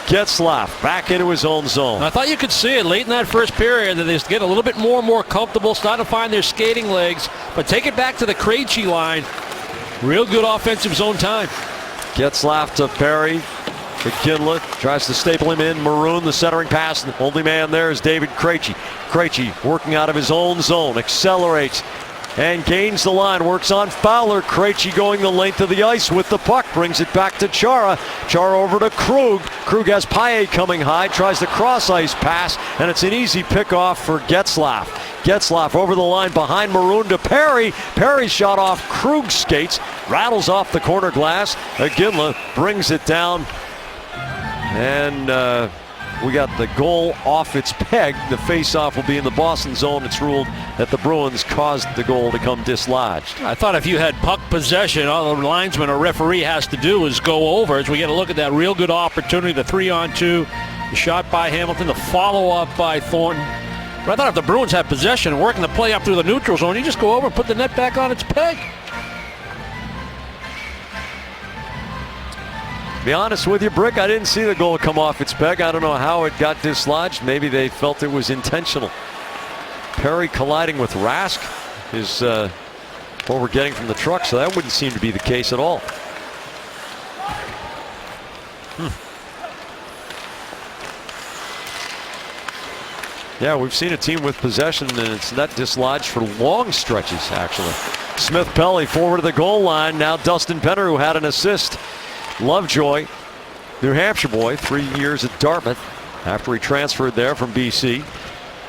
Getzlaf back into his own zone. I thought you could see it late in that first period that they get a little bit more and more comfortable, starting to find their skating legs, but take it back to the Krejci line. Real good offensive zone time. Getzlaf to Perry. Iginla tries to staple him in. Maroon, the centering pass. The only man there is David Krejci. Krejci working out of his own zone. Accelerates and gains the line. Works on Fowler. Krejci going the length of the ice with the puck. Brings it back to Chara. Chara over to Krug. Krug has Paille coming high. Tries the cross ice pass. And it's an easy pickoff for Getzlaf. Getzlaf over the line behind Maroon to Perry. Perry shot off Krug's skates. Rattles off the corner glass. Iginla brings it down. And we got the goal off its peg. The face-off will be in the Boston zone. It's ruled that the Bruins caused the goal to come dislodged. I thought if you had puck possession, all the linesman or referee has to do is go over as we get a look at that real good opportunity, the 3-on-2, the shot by Hamilton, the follow-up by Thornton. But I thought if the Bruins had possession and working the play up through the neutral zone, you just go over and put the net back on its peg. To be honest with you, Brick, I didn't see the goal come off its peg. I don't know how it got dislodged. Maybe they felt it was intentional. Perry colliding with Rask is what we're getting from the truck, so that wouldn't seem to be the case at all. Yeah, we've seen a team with possession and it's not dislodged for long stretches, actually. Smith-Pelly forward to the goal line. Now Dustin Penner, who had an assist. Lovejoy, New Hampshire boy, 3 years at Dartmouth after he transferred there from BC.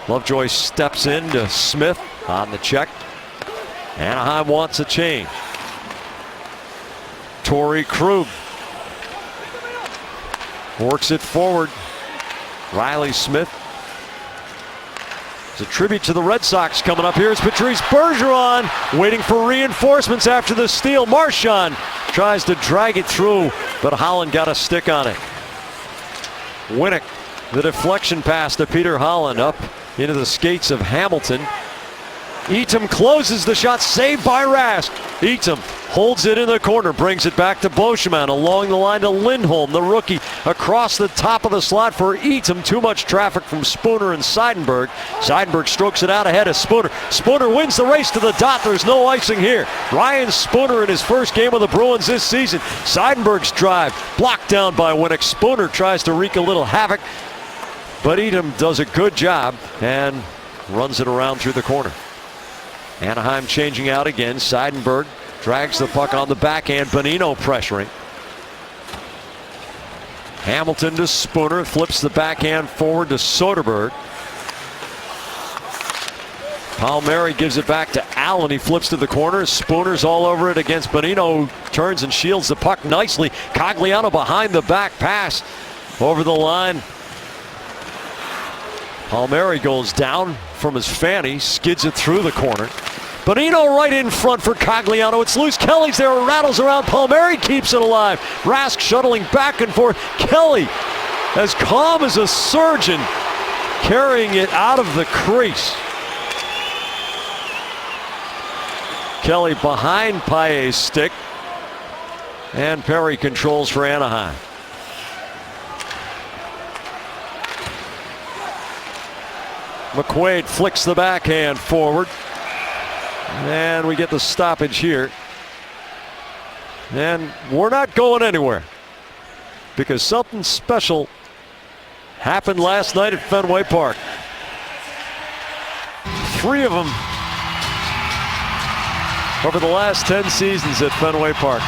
Lovejoy steps in to Smith on the check. Anaheim wants a change. Torrey Krug works it forward. Riley Smith. It's a tribute to the Red Sox coming up. Here's Patrice Bergeron waiting for reinforcements after the steal. Marchand tries to drag it through, but Holland got a stick on it. Winnick, the deflection pass to Peter Holland up into the skates of Hamilton. Eatum closes the shot, saved by Rask. Eatum holds it in the corner, brings it back to Beauchemin, along the line to Lindholm, the rookie, across the top of the slot for Eatum. Too much traffic from Spooner and Seidenberg. Seidenberg strokes it out ahead of Spooner. Spooner wins the race to the dot. There's no icing here. Ryan Spooner in his first game with the Bruins this season. Seidenberg's drive blocked down by Winnick. Spooner tries to wreak a little havoc, but Eatum does a good job and runs it around through the corner. Anaheim changing out again. Seidenberg drags the puck on the backhand. Bonino pressuring. Hamilton to Spooner. Flips the backhand forward to Soderberg. Palmieri gives it back to Allen. He flips to the corner. Spooner's all over it against Bonino. Turns and shields the puck nicely. Cogliano behind the back pass over the line. Palmieri goes down from his fanny, skids it through the corner. Bonino right in front for Cogliano. It's loose. Kelly's there, rattles around. Palmieri keeps it alive. Rask shuttling back and forth. Kelly, as calm as a surgeon, carrying it out of the crease. Kelly behind Paille's stick. And Perry controls for Anaheim. McQuaid flicks the backhand forward. And we get the stoppage here. And we're not going anywhere, because something special happened last night at Fenway Park. 3 of them over the last 10 seasons at Fenway Park.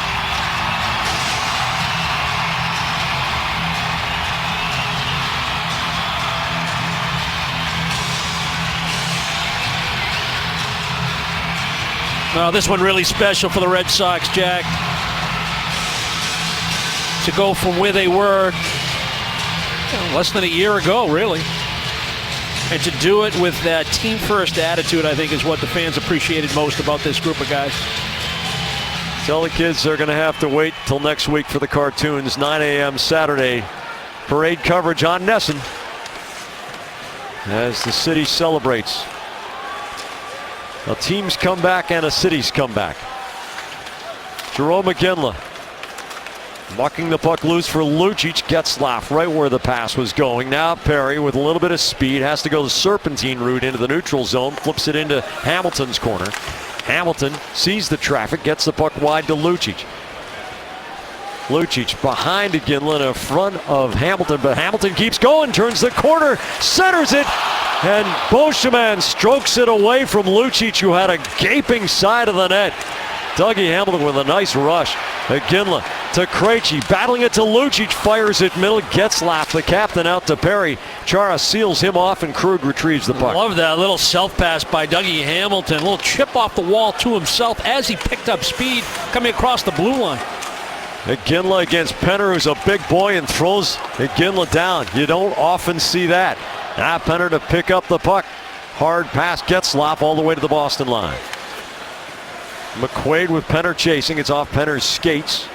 This one really special for the Red Sox, Jack. To go from where they were less than a year ago, really. And to do it with that team-first attitude, I think, is what the fans appreciated most about this group of guys. Tell the kids they're going to have to wait till next week for the cartoons. 9 a.m. Saturday. Parade coverage on Nesson as the city celebrates a team's comeback and a city's comeback. Jerome Iginla mucking the puck loose for Lucic. Getzlaf right where the pass was going. Now Perry with a little bit of speed has to go the serpentine route into the neutral zone. Flips it into Hamilton's corner. Hamilton sees the traffic, gets the puck wide to Lucic. Lucic behind Iginla in front of Hamilton, but Hamilton keeps going, turns the corner, centers it, and Beauchemin strokes it away from Lucic, who had a gaping side of the net. Dougie Hamilton with a nice rush. Iginla to Krejci, battling it to Lucic, fires it middle. Getzlaf, the captain, out to Perry. Chara seals him off, and Krug retrieves the puck. Love that little self-pass by Dougie Hamilton. A little chip off the wall to himself as he picked up speed coming across the blue line. Iginla against Penner, who's a big boy, and throws Iginla down. You don't often see that. Now Penner to pick up the puck. Hard pass, Getzlaf all the way to the Boston line. McQuaid with Penner chasing. It's off Penner's skates.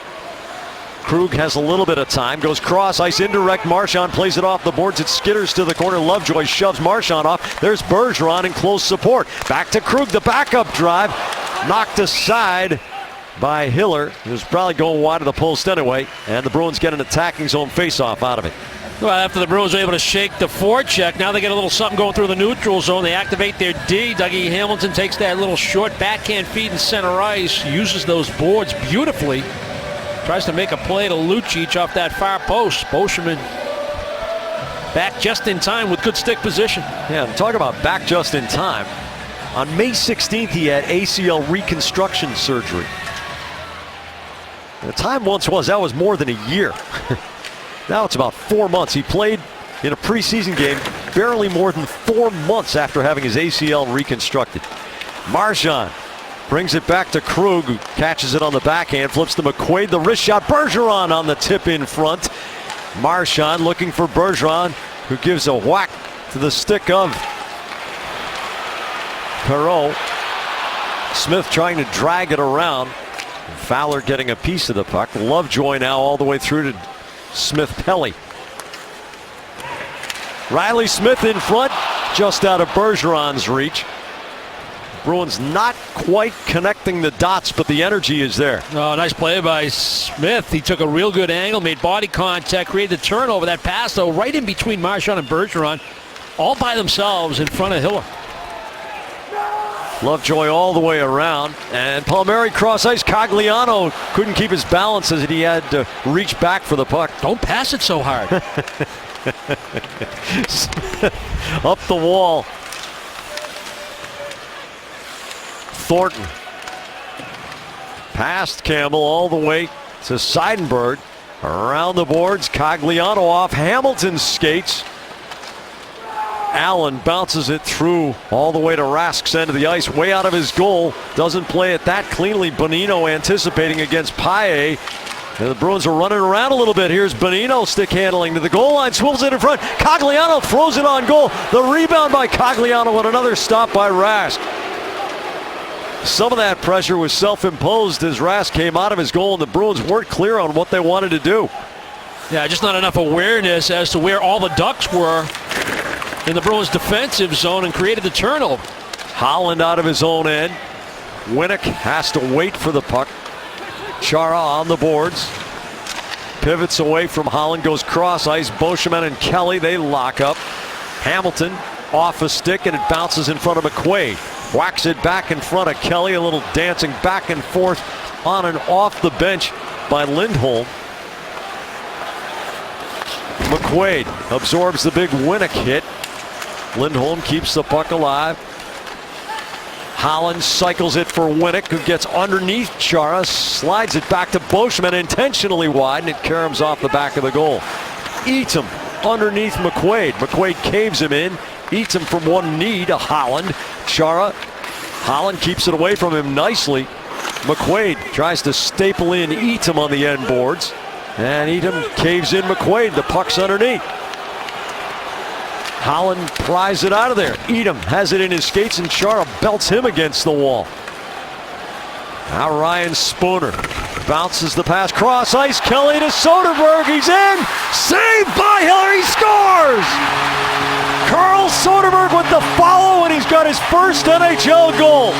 Krug has a little bit of time. Goes cross ice indirect. Marchand plays it off the boards. It skitters to the corner. Lovejoy shoves Marchand off. There's Bergeron in close support. Back to Krug. The backup drive. Knocked aside by Hiller, who's probably going wide of the post anyway. And the Bruins get an attacking zone faceoff out of it. Well, after the Bruins were able to shake the forecheck, now they get a little something going through the neutral zone. They activate their D. Dougie Hamilton takes that little short backhand feed in center ice, uses those boards beautifully. Tries to make a play to Lucic off that far post. Beauchemin back just in time with good stick position. Yeah, talk about back just in time. On May 16th, he had ACL reconstruction surgery. The time once was that was more than a year. Now it's about 4 months. He played in a preseason game barely more than 4 months after having his ACL reconstructed. Marchand brings it back to Krug, who catches it on the backhand, flips to McQuaid, the wrist shot. Bergeron on the tip in front. Marchand looking for Bergeron, who gives a whack to the stick of Perreault. Smith trying to drag it around. Fowler getting a piece of the puck. Lovejoy now all the way through to Smith-Pelly. Riley Smith in front, just out of Bergeron's reach. Bruins not quite connecting the dots, but the energy is there. Oh, nice play by Smith. He took a real good angle, made body contact, created the turnover. That pass, though, right in between Marchand and Bergeron, all by themselves in front of Hiller. Lovejoy all the way around, and Palmieri cross ice. Cogliano couldn't keep his balance as he had to reach back for the puck. Don't pass it so hard. Up the wall. Thornton. Past Campbell all the way to Seidenberg. Around the boards, Cogliano off Hamilton's skates. Allen bounces it through all the way to Rask's end of the ice, way out of his goal. Doesn't play it that cleanly. Bonino anticipating against Paille. And the Bruins are running around a little bit. Here's Bonino stick handling to the goal line, swivels it in front. Cogliano throws it on goal. The rebound by Cogliano and another stop by Rask. Some of that pressure was self-imposed as Rask came out of his goal, and the Bruins weren't clear on what they wanted to do. Yeah, just not enough awareness as to where all the Ducks were in the Bruins defensive zone and created the turnover. Holland out of his own end. Winnick has to wait for the puck. Chara on the boards. Pivots away from Holland, goes cross ice. Beauchemin and Kelly, they lock up. Hamilton off a stick, and it bounces in front of McQuaid. Whacks it back in front of Kelly. A little dancing back and forth on and off the bench by Lindholm. McQuaid absorbs the big Winnick hit. Lindholm keeps the puck alive. Holland cycles it for Winnick, who gets underneath Chara, slides it back to Beauchemin, intentionally wide, and it caroms off the back of the goal. Eats him underneath McQuaid. McQuaid caves him in, eats him from one knee to Holland. Chara, Holland keeps it away from him nicely. McQuaid tries to staple in Eatham on the end boards, and Eatham caves in McQuaid. The puck's underneath. Holland pries it out of there. Eatham has it in his skates, and Chara belts him against the wall. Now Ryan Spooner bounces the pass, cross ice. Kelly to Soderberg. He's in. Saved by Hiller. He scores. Carl Soderberg with the follow, and he's got his first NHL goal.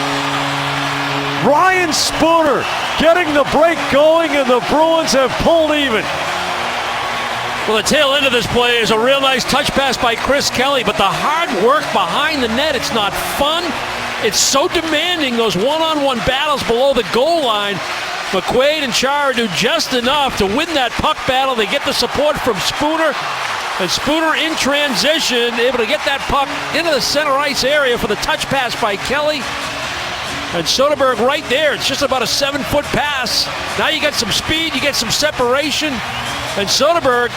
Ryan Spooner getting the break going, and the Bruins have pulled even. Well, the tail end of this play is a real nice touch pass by Chris Kelly, but the hard work behind the net, it's not fun. It's so demanding, those one-on-one battles below the goal line. McQuaid and Chara do just enough to win that puck battle. They get the support from Spooner, and Spooner in transition, able to get that puck into the center ice area for the touch pass by Kelly. And Soderberg right there. It's just about a 7-foot pass. Now you get some speed, you get some separation. And Soderberg,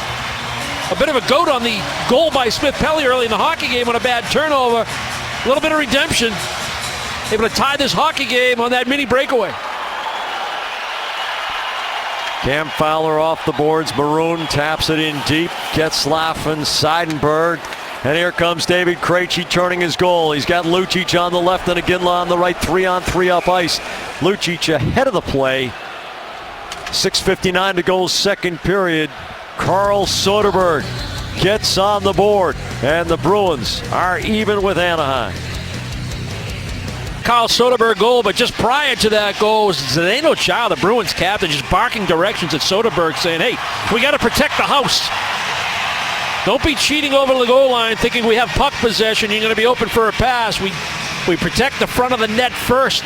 a bit of a goat on the goal by Smith-Pelly early in the hockey game on a bad turnover. A little bit of redemption. Able to tie this hockey game on that mini breakaway. Cam Fowler off the boards. Maroon taps it in deep. Getzlaf and Seidenberg. And here comes David Krejci turning his goal. He's got Lucic on the left and Iginla on the right. 3-on-3 up ice. Lucic ahead of the play. 6:59 to go, second period. Carl Soderberg gets on the board, and the Bruins are even with Anaheim. Carl Soderberg goal, but just prior to that goal was Zdeno Chara, the Bruins captain, just barking directions at Soderberg saying, hey, we got to protect the house. Don't be cheating over the goal line thinking we have puck possession, you're going to be open for a pass. We protect the front of the net first.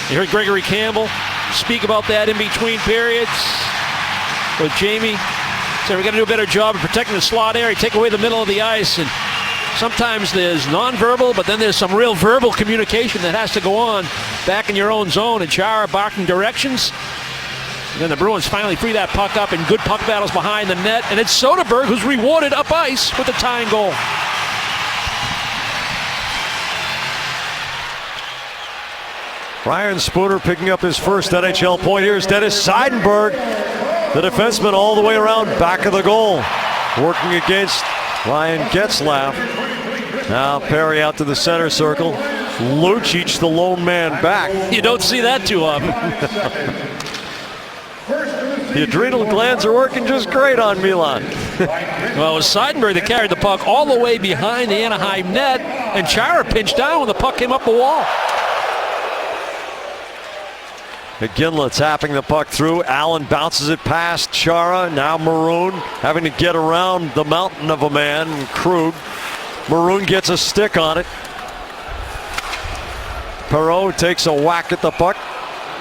You heard Gregory Campbell speak about that in between periods. But Jamie said we got to do a better job of protecting the slot area, take away the middle of the ice. And sometimes there's nonverbal, but then there's some real verbal communication that has to go on back in your own zone. And Chara barking directions. And then the Bruins finally free that puck up in good puck battles behind the net. And it's Soderberg who's rewarded up ice with the tying goal. Ryan Spooner picking up his first NHL point. Here's Dennis Seidenberg, the defenseman, all the way around back of the goal. Working against Ryan Getzlaf. Now Perry out to the center circle. Lucic, the lone man, back. You don't see that too often. The adrenal glands are working just great on Milan. Well, it was Seidenberg that carried the puck all the way behind the Anaheim net. And Chara pinched down when the puck came up the wall. McGinley tapping the puck through. Allen bounces it past Chara. Now Maroon having to get around the mountain of a man, Krug. Maroon gets a stick on it. Perreault takes a whack at the puck,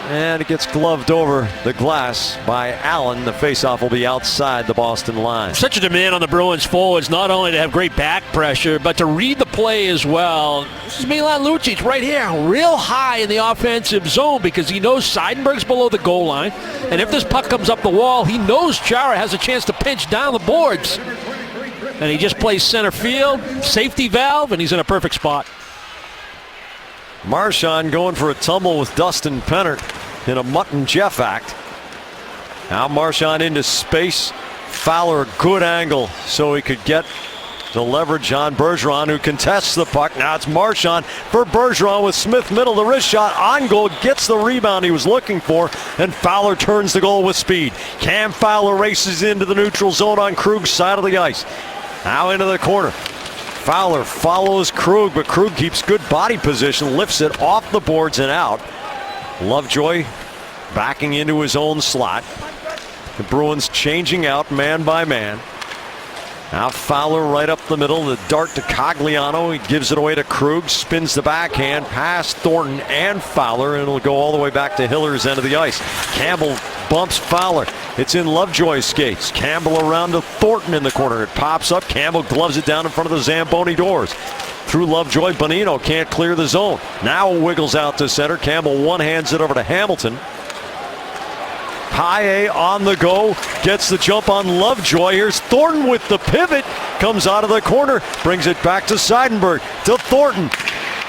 and it gets gloved over the glass by Allen. The faceoff will be outside the Boston line. Such a demand on the Bruins forwards, not only to have great back pressure, but to read the play as well. This is Milan Lucic right here, real high in the offensive zone because he knows Seidenberg's below the goal line. And if this puck comes up the wall, he knows Chara has a chance to pinch down the boards. And he just plays center field, safety valve, and he's in a perfect spot. Marchand going for a tumble with Dustin Pennant in a Mutt and Jeff act. Now Marchand into space. Fowler, good angle so he could get the leverage on Bergeron, who contests the puck. Now it's Marchand for Bergeron with Smith middle. The wrist shot on goal, gets the rebound he was looking for, and Fowler turns the goal with speed. Cam Fowler races into the neutral zone on Krug's side of the ice. Now into the corner. Fowler follows Krug, but Krug keeps good body position, lifts it off the boards and out. Lovejoy backing into his own slot. The Bruins changing out man by man. Now Fowler right up the middle, the dart to Cogliano. He gives it away to Krug, spins the backhand past Thornton and Fowler, and it'll go all the way back to Hiller's end of the ice. Campbell bumps Fowler. It's in Lovejoy's skates. Campbell around to Thornton in the corner. It pops up. Campbell gloves it down in front of the Zamboni doors. Through Lovejoy, Bonino can't clear the zone. Now wiggles out to center. Campbell one-hands it over to Hamilton. Paille on the go, gets the jump on Lovejoy. Here's Thornton with the pivot, comes out of the corner, brings it back to Seidenberg, to Thornton.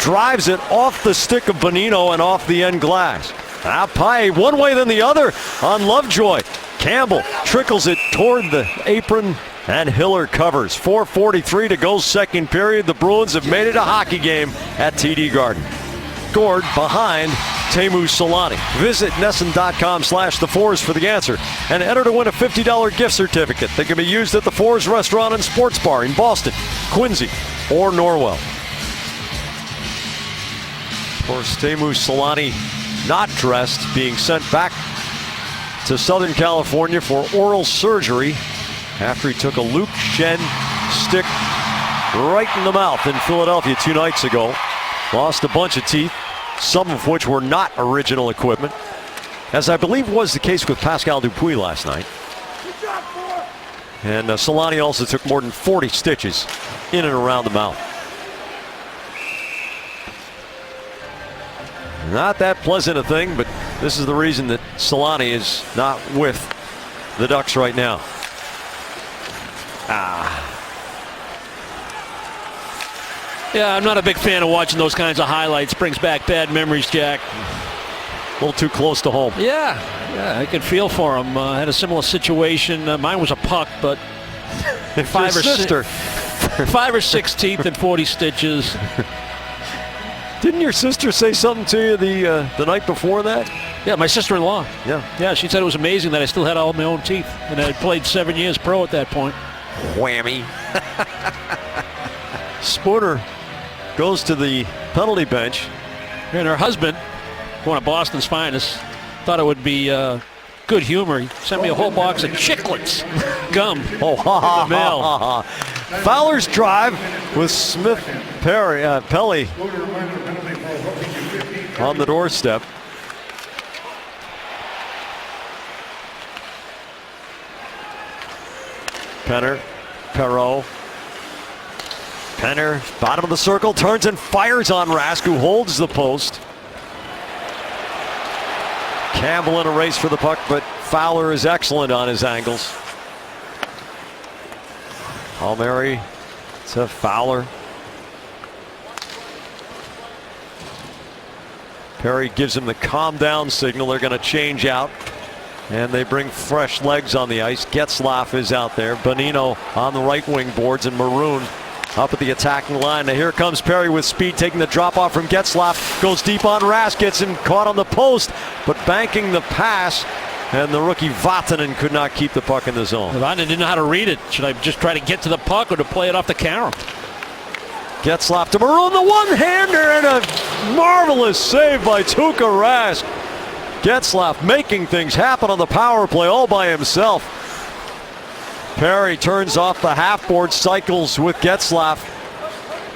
Drives it off the stick of Bonino and off the end glass. Now Paille one way then the other on Lovejoy. Campbell trickles it toward the apron, and Hiller covers. 4:43 to go, second period. The Bruins have made it a hockey game at TD Garden. Scored behind Teemu Selanne. Visit NESN.com/The Fours for the answer and enter to win a $50 gift certificate that can be used at the Fours Restaurant and Sports Bar in Boston, Quincy, or Norwell. Of course, Teemu Selanne not dressed, being sent back to Southern California for oral surgery after he took a Luke Shen stick right in the mouth in Philadelphia 2 nights ago. Lost a bunch of teeth, some of which were not original equipment, as I believe was the case with Pascal Dupuis last night. And Selanne also took more than 40 stitches in and around the mouth. Not that pleasant a thing, but this is the reason that Selanne is not with the Ducks right now. Yeah, I'm not a big fan of watching those kinds of highlights. Brings back bad memories, Jack. A little too close to home. Yeah, I can feel for him. I had a similar situation. Mine was a puck, but five or six teeth and 40 stitches. Didn't your sister say something to you the night before that? Yeah, my sister-in-law. Yeah, she said it was amazing that I still had all my own teeth, and I had played 7 years pro at that point. Whammy. Spooner goes to the penalty bench. And her husband, one of Boston's finest, thought it would be good humor. He sent me a whole box of Chiclets gum. Oh, ha, ha, ha. Fowler's drive with Smith Pelly on the doorstep. Perreault. Penner, bottom of the circle, turns and fires on Rask, who holds the post. Campbell in a race for the puck, but Fowler is excellent on his angles. Palmieri to Fowler. Perry gives him the calm down signal. They're going to change out, and they bring fresh legs on the ice. Getzlaf is out there. Bonino on the right wing boards, and Maroon up at the attacking line. Now here comes Perry with speed, taking the drop off from Getzlaf. Goes deep on Rask, gets him caught on the post, but banking the pass. And the rookie Vatanen could not keep the puck in the zone. Vatanen didn't know how to read it. Should I just try to get to the puck or to play it off the carom? Getzlaf to Maroon, the one-hander, and a marvelous save by Tuukka Rask. Getzlaf making things happen on the power play all by himself. Perry turns off the half-board, cycles with Getzlaf.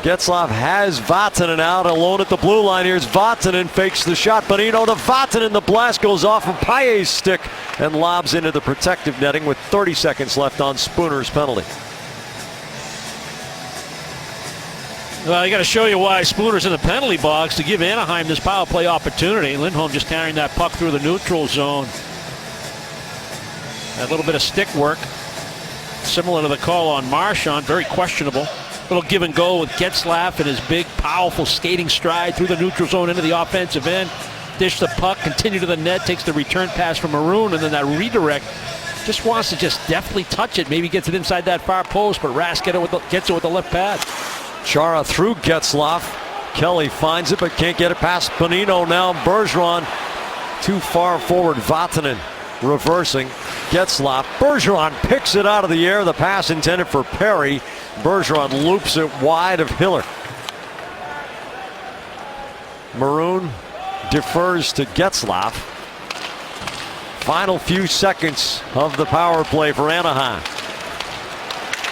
Getzlaf has Vatanen out alone at the blue line. Here's Vatanen, fakes the shot. Bonino to Vatanen. The blast goes off of Paille's stick and lobs into the protective netting with 30 seconds left on Spooner's penalty. Well, I got to show you why Spooner's in the penalty box to give Anaheim this power play opportunity. Lindholm just carrying that puck through the neutral zone. That little bit of stick work, similar to the call on Marchand, very questionable. Little give and go with Getzlaf and his big, powerful skating stride through the neutral zone into the offensive end. Dish the puck, continue to the net, takes the return pass from Maroon, and then that redirect. Just wants to just deftly touch it. Maybe gets it inside that far post, but Rask gets it with the left pad. Chara through Getzlaf. Kelly finds it, but can't get it past Bonino. Now Bergeron too far forward. Vatanen reversing. Getzlaf. Bergeron picks it out of the air. The pass intended for Perry. Bergeron loops it wide of Hiller. Maroon defers to Getzlaf. Final few seconds of the power play for Anaheim.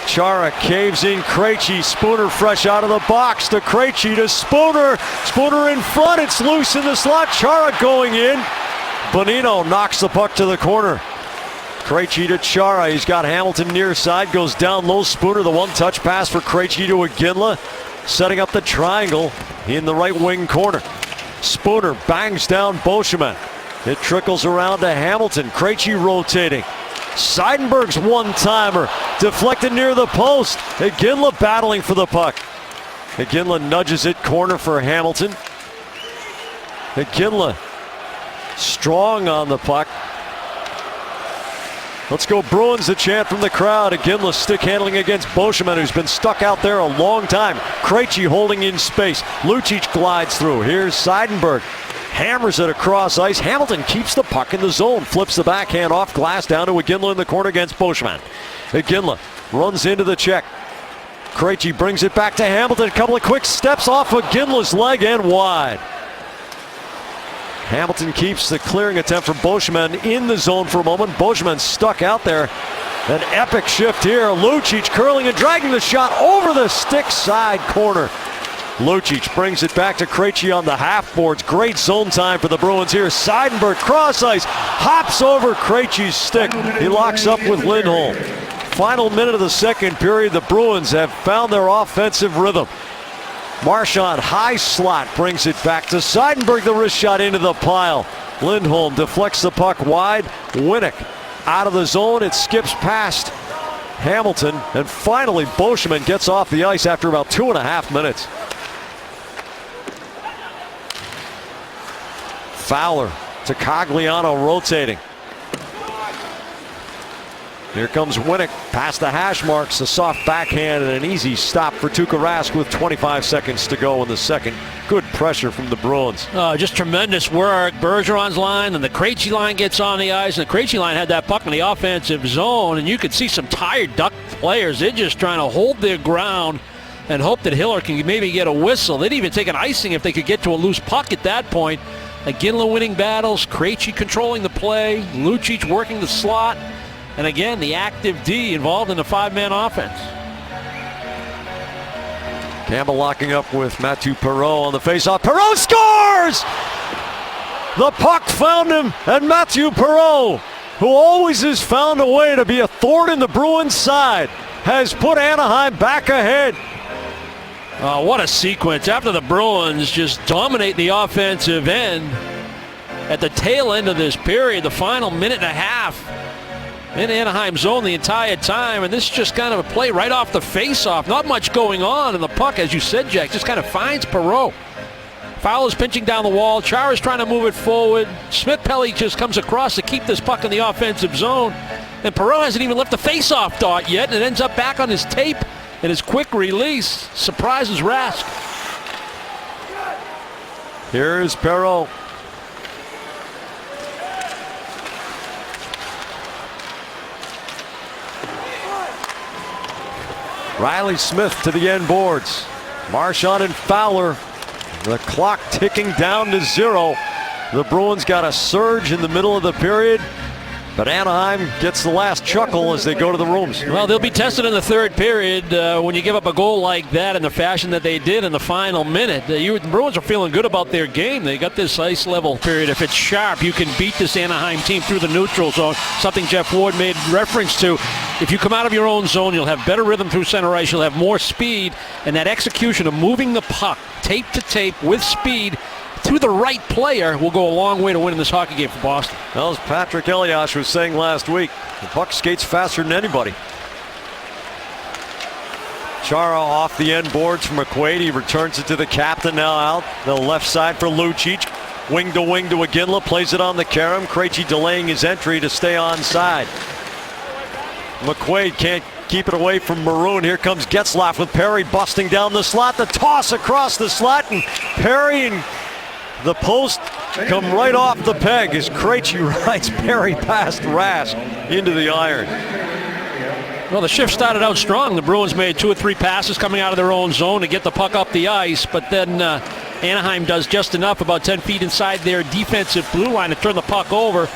Chara caves in Krejci. Spooner fresh out of the box to Krejci to Spooner. Spooner in front. It's loose in the slot. Chara going in. Bonino knocks the puck to the corner. Krejci to Chara. He's got Hamilton near side. Goes down low. Spooner, the one-touch pass for Krejci to Iginla. Setting up the triangle in the right wing corner. Spooner bangs down Beauchemin. It trickles around to Hamilton. Krejci rotating. Seidenberg's one-timer deflected near the post. Iginla battling for the puck. Iginla nudges it corner for Hamilton. Iginla strong on the puck. Let's go Bruins, the chant from the crowd. Iginla stick handling against Beauchemin, who's been stuck out there a long time. Krejci holding in space. Lucic glides through. Here's Seidenberg. Hammers it across ice. Hamilton keeps the puck in the zone. Flips the backhand off glass down to Iginla in the corner against Beauchemin. Iginla runs into the check. Krejci brings it back to Hamilton. A couple of quick steps off Iginla's leg and wide. Hamilton keeps the clearing attempt from Beauchemin in the zone for a moment. Beauchemin stuck out there. An epic shift here. Lucic curling and dragging the shot over the stick side corner. Lucic brings it back to Krejci on the half boards. Great zone time for the Bruins here. Seidenberg cross ice, hops over Krejci's stick. He locks up with Lindholm. Final minute of the second period. The Bruins have found their offensive rhythm. Marchand high slot brings it back to Seidenberg. The wrist shot into the pile. Lindholm deflects the puck wide. Winnick out of the zone. It skips past Hamilton, and finally Beauchemin gets off the ice after about 2.5 minutes. Fowler to Cogliano rotating. Here comes Winnick past the hash marks. A soft backhand and an easy stop for Tuukka Rask with 25 seconds to go in the second. Good pressure from the Bruins. Just tremendous work. Bergeron's line and the Krejci line gets on the ice. And the Krejci line had that puck in the offensive zone. And you could see some tired Duck players. They're just trying to hold their ground and hope that Hiller can maybe get a whistle. They'd even take an icing if they could get to a loose puck at that point. Iginla winning battles, Krejci controlling the play, Lucic working the slot, and again, the active D involved in the five-man offense. Campbell locking up with Mathieu Perreault on the faceoff. Perreault scores! The puck found him, and Mathieu Perreault, who always has found a way to be a thorn in the Bruins' side, has put Anaheim back ahead. What a sequence. After the Bruins just dominate the offensive end at the tail end of this period, the final minute and a half in Anaheim zone the entire time, and this is just kind of a play right off the face-off. Not much going on, and the puck, as you said, Jack, just kind of finds Perreault. Fowler's pinching down the wall. Chara's trying to move it forward. Smith-Pelly just comes across to keep this puck in the offensive zone, and Perreault hasn't even left the face-off dot yet, and it ends up back on his tape. And his quick release surprises Rask. Here's Perreault. Riley Smith to the end boards. Marchand and Fowler. The clock ticking down to 0. The Bruins got a surge in the middle of the period, but Anaheim gets the last chuckle as they go to the rooms. Well, they'll be tested in the third period when you give up a goal like that in the fashion that they did in the final minute. The Bruins are feeling good about their game. They got this ice level period. If it's sharp, you can beat this Anaheim team through the neutral zone, something Jeff Ward made reference to. If you come out of your own zone, you'll have better rhythm through center ice. You'll have more speed, and that execution of moving the puck tape to tape with speed to the right player will go a long way to winning this hockey game for Boston. Well, as Patrick Elias was saying last week, the puck skates faster than anybody. Chara off the end boards from McQuaid. He returns it to the captain now out. The left side for Lucic. Wing to Iginla. Plays it on the carom. Krejci delaying his entry to stay onside. McQuaid can't keep it away from Maroon. Here comes Getzlaf with Perry busting down the slot. The toss across the slot, and Perry and the post come right off the peg as Krejci rides Perry past Rask into the iron. Well, the shift started out strong. The Bruins made 2 or 3 passes coming out of their own zone to get the puck up the ice, but then Anaheim does just enough, about 10 feet inside their defensive blue line, to turn the puck over.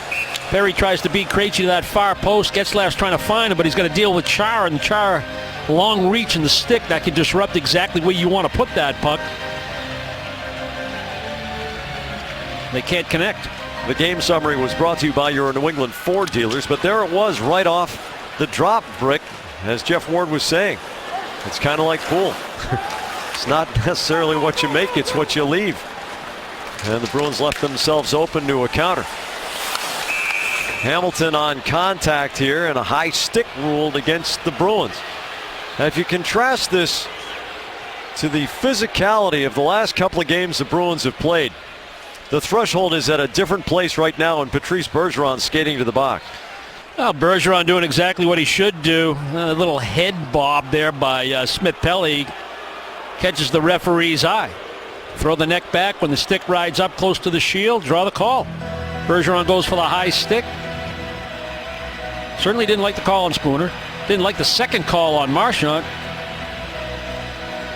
Perry tries to beat Krejci to that far post. Getzlaf's trying to find him, but he's got to deal with Chara, and Chara long reach in the stick that can disrupt exactly where you want to put that puck. They can't connect. The game summary was brought to you by your New England Ford dealers, but there it was right off the drop brick, as Jeff Ward was saying. It's kind of like pool. It's not necessarily what you make, it's what you leave. And the Bruins left themselves open to a counter. Hamilton on contact here, and a high stick ruled against the Bruins. Now, if you contrast this to the physicality of the last couple of games the Bruins have played, the threshold is at a different place right now, and Patrice Bergeron skating to the box. Well, Bergeron doing exactly what he should do. A little head bob there by Smith-Pelly. Catches the referee's eye. Throw the neck back when the stick rides up close to the shield. Draw the call. Bergeron goes for the high stick. Certainly didn't like the call on Spooner. Didn't like the second call on Marchand.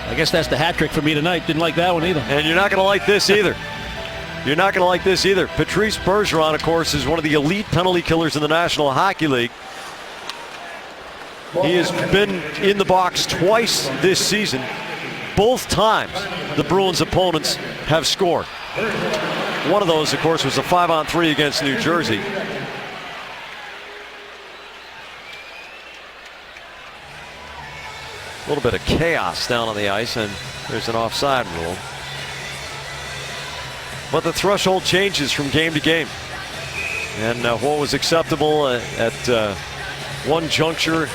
I guess that's the hat trick for me tonight. Didn't like that one either. And you're not going to like this either. You're not going to like this either. Patrice Bergeron, of course, is one of the elite penalty killers in the National Hockey League. He has been in the box twice this season. Both times the Bruins' opponents have scored. One of those, of course, was a 5-on-3 against New Jersey. A little bit of chaos down on the ice, and there's an offside rule. But the threshold changes from game to game. And what was acceptable at one juncture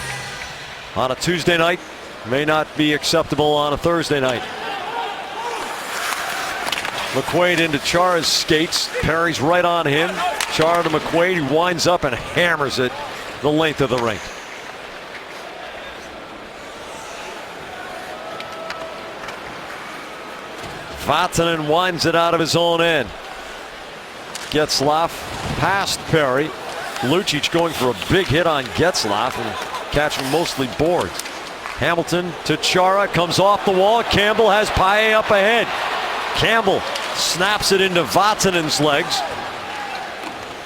on a Tuesday night may not be acceptable on a Thursday night. McQuaid into Chara's skates. Perry's right on him. Chara to McQuaid. He winds up and hammers it the length of the rink. Vatanen winds it out of his own end. Getzlaf past Perry. Lucic going for a big hit on Getzlaf and catching mostly boards. Hamilton to Chara, comes off the wall. Campbell has Paille up ahead. Campbell snaps it into Vatanen's legs.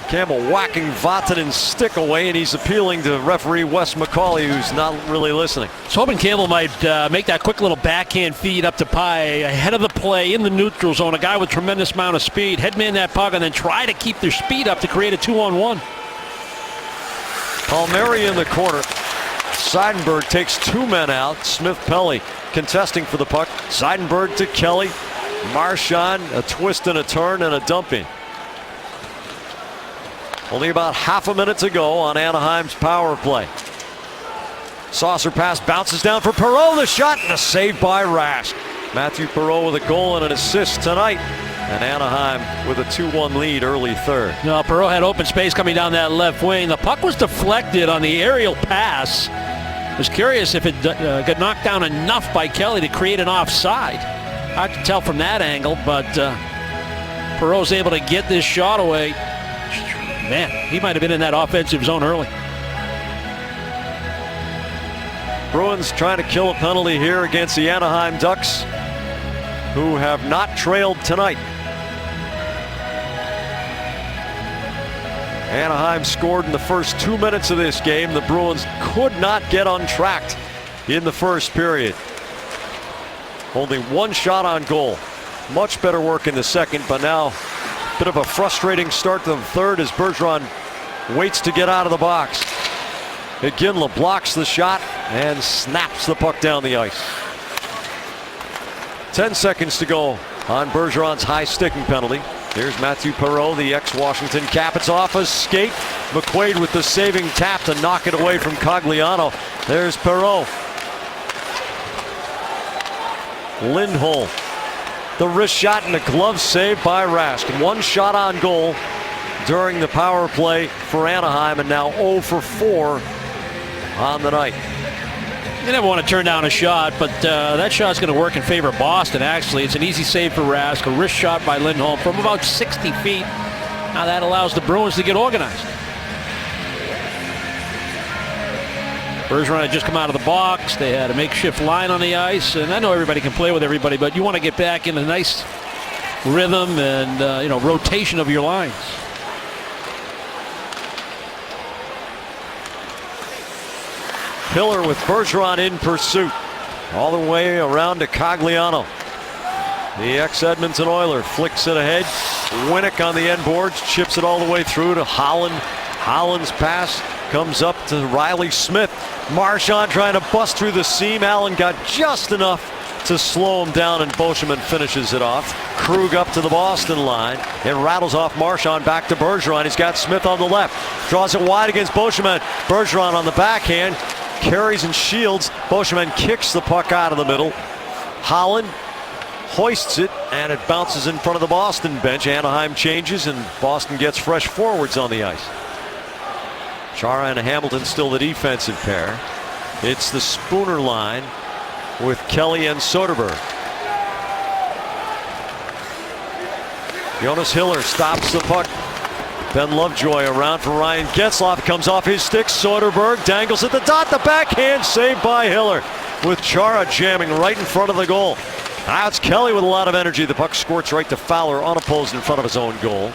Campbell whacking Vatanen's stick away, and he's appealing to referee Wes McCauley, who's not really listening. I was hoping Campbell might make that quick little backhand feed up to Paille ahead of the play in the neutral zone. A guy with tremendous amount of speed. Headman that puck and then try to keep their speed up to create a 2-on-1. Palmieri in the corner. Seidenberg takes 2 men out. Smith-Pelly contesting for the puck. Seidenberg to Kelly. Marchand, a twist and a turn and a dumping. Only about half a minute to go on Anaheim's power play. Saucer pass bounces down for Perreault. The shot and a save by Rask. Matthew Perreault with a goal and an assist tonight. And Anaheim with a 2-1 lead early third. No, Perreault had open space coming down that left wing. The puck was deflected on the aerial pass. I was curious if it got knocked down enough by Kelly to create an offside. Hard to tell from that angle, but Perreault's able to get this shot away. Man, he might have been in that offensive zone early. Bruins trying to kill a penalty here against the Anaheim Ducks. who have not trailed tonight. Anaheim scored in the first 2 minutes of this game. The Bruins could not get untracked in the first period. Only one shot on goal. Much better work in the second, but now a bit of a frustrating start to the third as Bergeron waits to get out of the box. Iginla blocks the shot and snaps the puck down the ice. 10 seconds to go on Bergeron's high sticking penalty. Here's Matthew Perreault, the ex-Washington Cap. It's off a skate. McQuaid with the saving tap to knock it away from Cogliano. There's Perreault. Lindholm. The wrist shot and a glove save by Rask. One shot on goal during the power play for Anaheim, and now 0 for 4 on the night. You never want to turn down a shot, but that shot's going to work in favor of Boston, actually. It's an easy save for Rask, a wrist shot by Lindholm from about 60 feet. Now that allows the Bruins to get organized. Bergeron had just come out of the box. They had a makeshift line on the ice, and I know everybody can play with everybody, but you want to get back in a nice rhythm and rotation of your lines. Hiller with Bergeron in pursuit. All the way around to Cogliano. The ex-Edmonton Oiler flicks it ahead. Winnick on the end boards, chips it all the way through to Holland. Holland's pass comes up to Riley Smith. Marchand trying to bust through the seam. Allen got just enough to slow him down, and Beauchemin finishes it off. Krug up to the Boston line. It rattles off Marchand back to Bergeron. He's got Smith on the left. Draws it wide against Beauchemin. Bergeron on the backhand. Carries and shields. Beauchemin kicks the puck out of the middle. Holland hoists it, and it bounces in front of the Boston bench. Anaheim changes, and Boston gets fresh forwards on the ice. Chara and Hamilton still the defensive pair. It's the Spooner line with Kelly and Soderberg. Jonas Hiller stops the puck. Ben Lovejoy around for Ryan Getzlaf. Comes off his stick. Soderberg dangles at the dot. The backhand saved by Hiller, with Chara jamming right in front of the goal. Now it's Kelly with a lot of energy. The puck squirts right to Fowler unopposed in front of his own goal.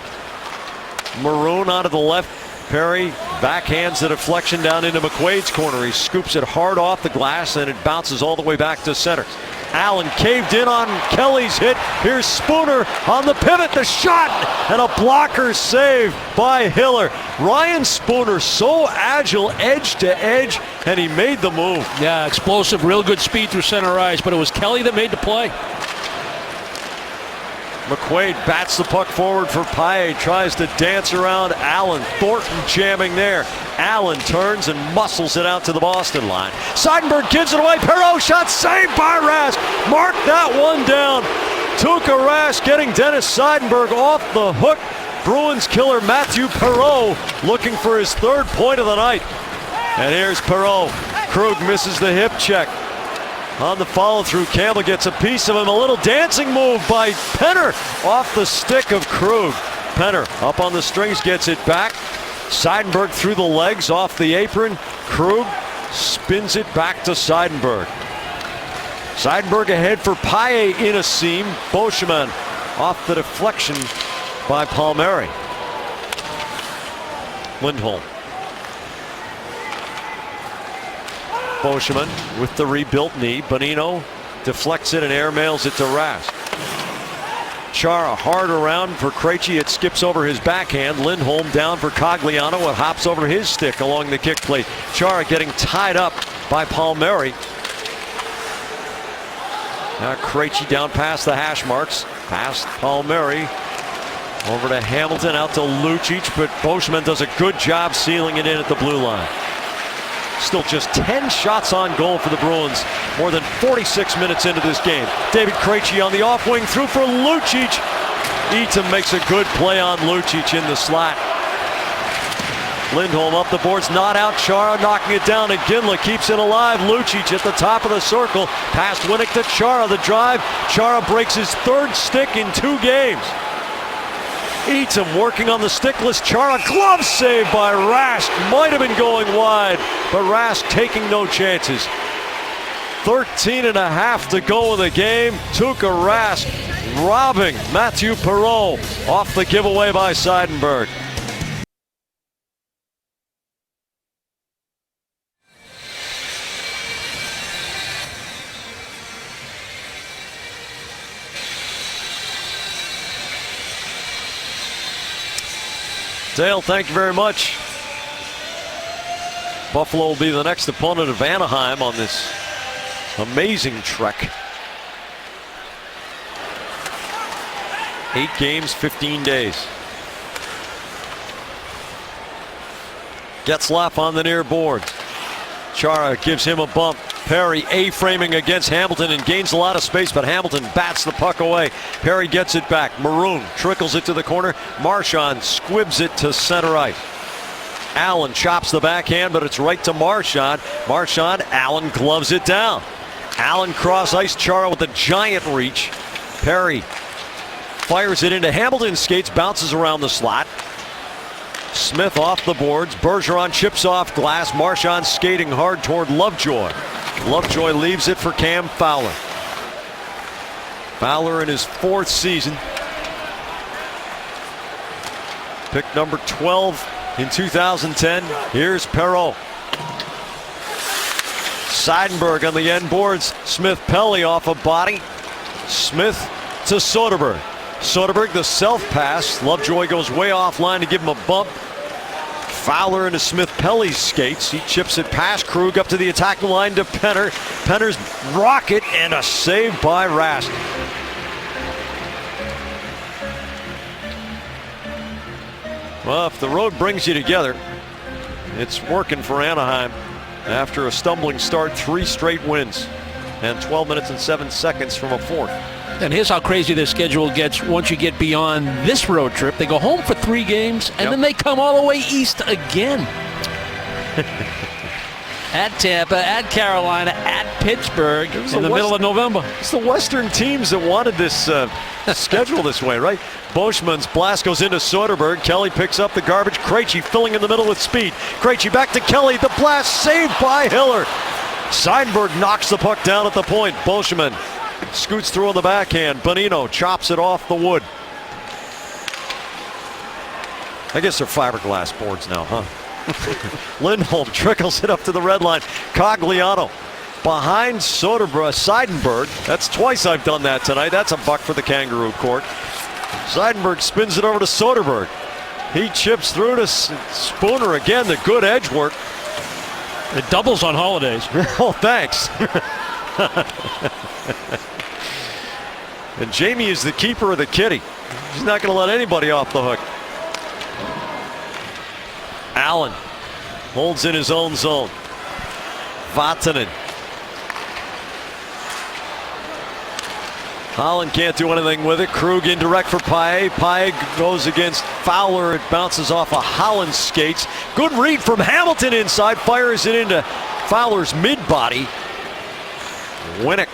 Maroon onto the left. Perry backhands the deflection down into McQuaid's corner. He scoops it hard off the glass, and it bounces all the way back to center. Allen caved in on Kelly's hit. Here's Spooner on the pivot. The shot and a blocker save by Hiller. Ryan Spooner so agile edge to edge, and he made the move. Yeah, explosive, real good speed through center ice, but it was Kelly that made the play. McQuaid bats the puck forward for Paille. Tries to dance around Allen. Thornton jamming there. Allen turns and muscles it out to the Boston line. Seidenberg gives it away. Perreault shot saved by Rask. Mark that one down. Tuukka Rask getting Dennis Seidenberg off the hook. Bruins killer Matthew Perreault looking for his third point of the night. And here's Perreault. Krug misses the hip check. On the follow-through, Campbell gets a piece of him. A little dancing move by Penner off the stick of Krug. Penner up on the strings, gets it back. Seidenberg through the legs, off the apron. Krug spins it back to Seidenberg. Seidenberg ahead for Paille in a seam. Beauchemin off the deflection by Palmieri. Lindholm. Beauchemin with the rebuilt knee. Bonino deflects it and airmails it to Rask. Chara hard around for Krejci. It skips over his backhand. Lindholm down for Cogliano. It hops over his stick along the kick plate. Chara getting tied up by Palmieri. Now Krejci down past the hash marks. Past Palmieri. Over to Hamilton, out to Lucic, but Beauchemin does a good job sealing it in at the blue line. Still just 10 shots on goal for the Bruins, more than 46 minutes into this game. David Krejci on the off wing, through for Lucic. Eaton makes a good play on Lucic in the slot. Lindholm up the boards, not out. Chara knocking it down. Iginla keeps it alive. Lucic at the top of the circle. Past Winnick to Chara. The drive. Chara breaks his third stick in 2 games. Eaton working on the stickless. Chara, glove save by Rask. Might have been going wide, but Rask taking no chances. 13.5 to go in the game. Tuukka Rask robbing Mathieu Perreault off the giveaway by Seidenberg. Dale, thank you very much. Buffalo will be the next opponent of Anaheim on this amazing trek. 8 games, 15 days. Getzlaf on the near board. Chara gives him a bump. Perry A-framing against Hamilton and gains a lot of space, but Hamilton bats the puck away. Perry gets it back. Maroon trickles it to the corner. Marchand squibs it to center ice. Allen chops the backhand, but it's right to Marchand. Marchand, Allen gloves it down. Allen cross ice. Chara with a giant reach. Perry fires it into Hamilton's skates, bounces around the slot. Smith off the boards. Bergeron chips off glass. Marchand skating hard toward Lovejoy. Lovejoy leaves it for Cam Fowler. Fowler in his 4th season. Pick number 12 in 2010. Here's Perreault. Seidenberg on the end boards. Smith-Pelly off a body. Smith to Soderberg. Soderberg the self pass. Lovejoy goes way offline to give him a bump. Fowler into Smith-Pelly's skates. He chips it past Krug up to the attacking line to Penner. Penner's rocket and a save by Rask. Well, if the road brings you together, it's working for Anaheim. After a stumbling start, 3 straight wins and 12 minutes and 7 seconds from a 4th. And here's how crazy their schedule gets once you get beyond this road trip. They go home for 3 games, and then they come all the way east again. At Tampa, at Carolina, at Pittsburgh in the middle of November. It's the Western teams that wanted this schedule this way, right? Boschman's blast goes into Soderberg. Kelly picks up the garbage. Krejci filling in the middle with speed. Krejci back to Kelly. The blast saved by Hiller. Seidenberg knocks the puck down at the point. Boschman scoots through on the backhand. Bonino chops it off the wood. I guess they're fiberglass boards now, huh? Lindholm trickles it up to the red line. Cogliano behind Seidenberg. That's twice I've done that tonight. That's a buck for the Kangaroo Court. Seidenberg spins it over to Soderberg. He chips through to Spooner again. The good edge work. It doubles on holidays. Oh, thanks. And Jamie is the keeper of the kitty. He's not going to let anybody off the hook. Allen holds in his own zone. Vatanen. Holland can't do anything with it. Krug indirect for Paille. Paille goes against Fowler. It bounces off of Holland's skates. Good read from Hamilton inside. Fires it into Fowler's mid-body. Winnick.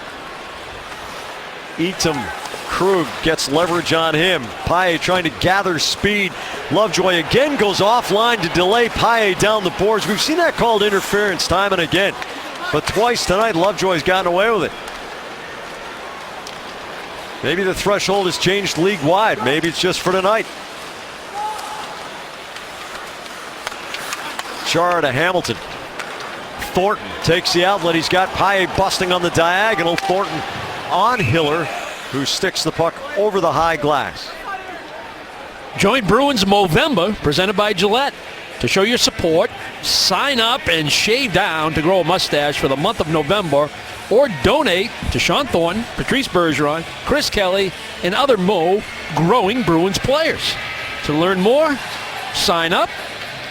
Eatum. Krug gets leverage on him. Paille trying to gather speed. Lovejoy again goes offline to delay Paille down the boards. We've seen that called interference time and again. But twice tonight, Lovejoy's gotten away with it. Maybe the threshold has changed league-wide. Maybe it's just for tonight. Chara to Hamilton. Thornton takes the outlet. He's got Paille busting on the diagonal. Thornton on Hiller, who sticks the puck over the high glass. Join Bruins Movember, presented by Gillette. To show your support, sign up and shave down to grow a mustache for the month of November, or donate to Sean Thornton, Patrice Bergeron, Chris Kelly, and other growing Bruins players. To learn more, sign up,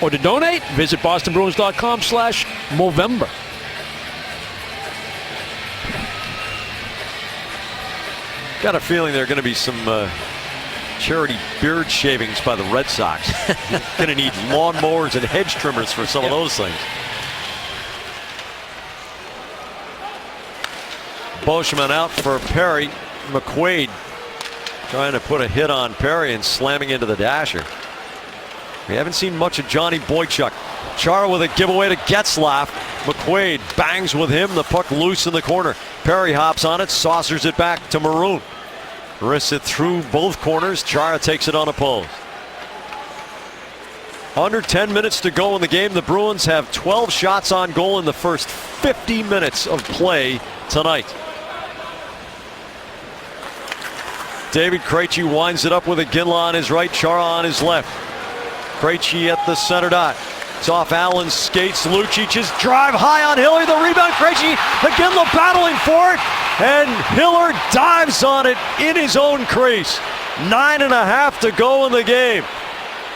or to donate, visit bostonbruins.com/Movember. Got a feeling there are going to be some charity beard shavings by the Red Sox. Going to need lawnmowers and hedge trimmers for some of those things. Boschman out for Perry. McQuaid trying to put a hit on Perry and slamming into the dasher. We haven't seen much of Johnny Boychuk. Chara with a giveaway to Getzlaf. McQuaid bangs with him. The puck loose in the corner. Perry hops on it, saucers it back to Maroon. Wrists it through both corners. Chara takes it unopposed. Under 10 minutes to go in the game. The Bruins have 12 shots on goal in the first 50 minutes of play tonight. David Krejci winds it up with Iginla on his right, Chara on his left. Krejci at the center dot. It's off Allen's skates. Lucic's drive high on Hiller. The rebound. Krejci, Iginla battling for it. And Hiller dives on it in his own crease. 9.5 to go in the game.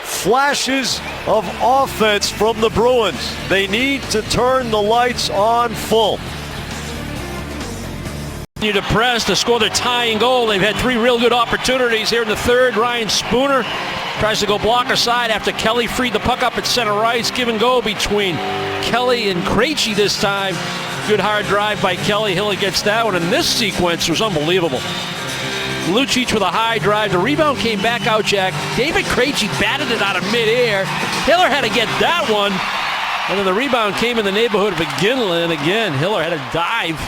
Flashes of offense from the Bruins. They need to turn the lights on full. To press to score their tying goal. They've had 3 real good opportunities here in the third. Ryan Spooner tries to go blocker side after Kelly freed the puck up at center ice. Give and go between Kelly and Krejci this time. Good hard drive by Kelly. Hiller gets that one, and this sequence was unbelievable. Lucic with a high drive. The rebound came back out, Jack. David Krejci batted it out of midair. Hiller had to get that one. And then the rebound came in the neighborhood of Iginla. And again, Hiller had a dive.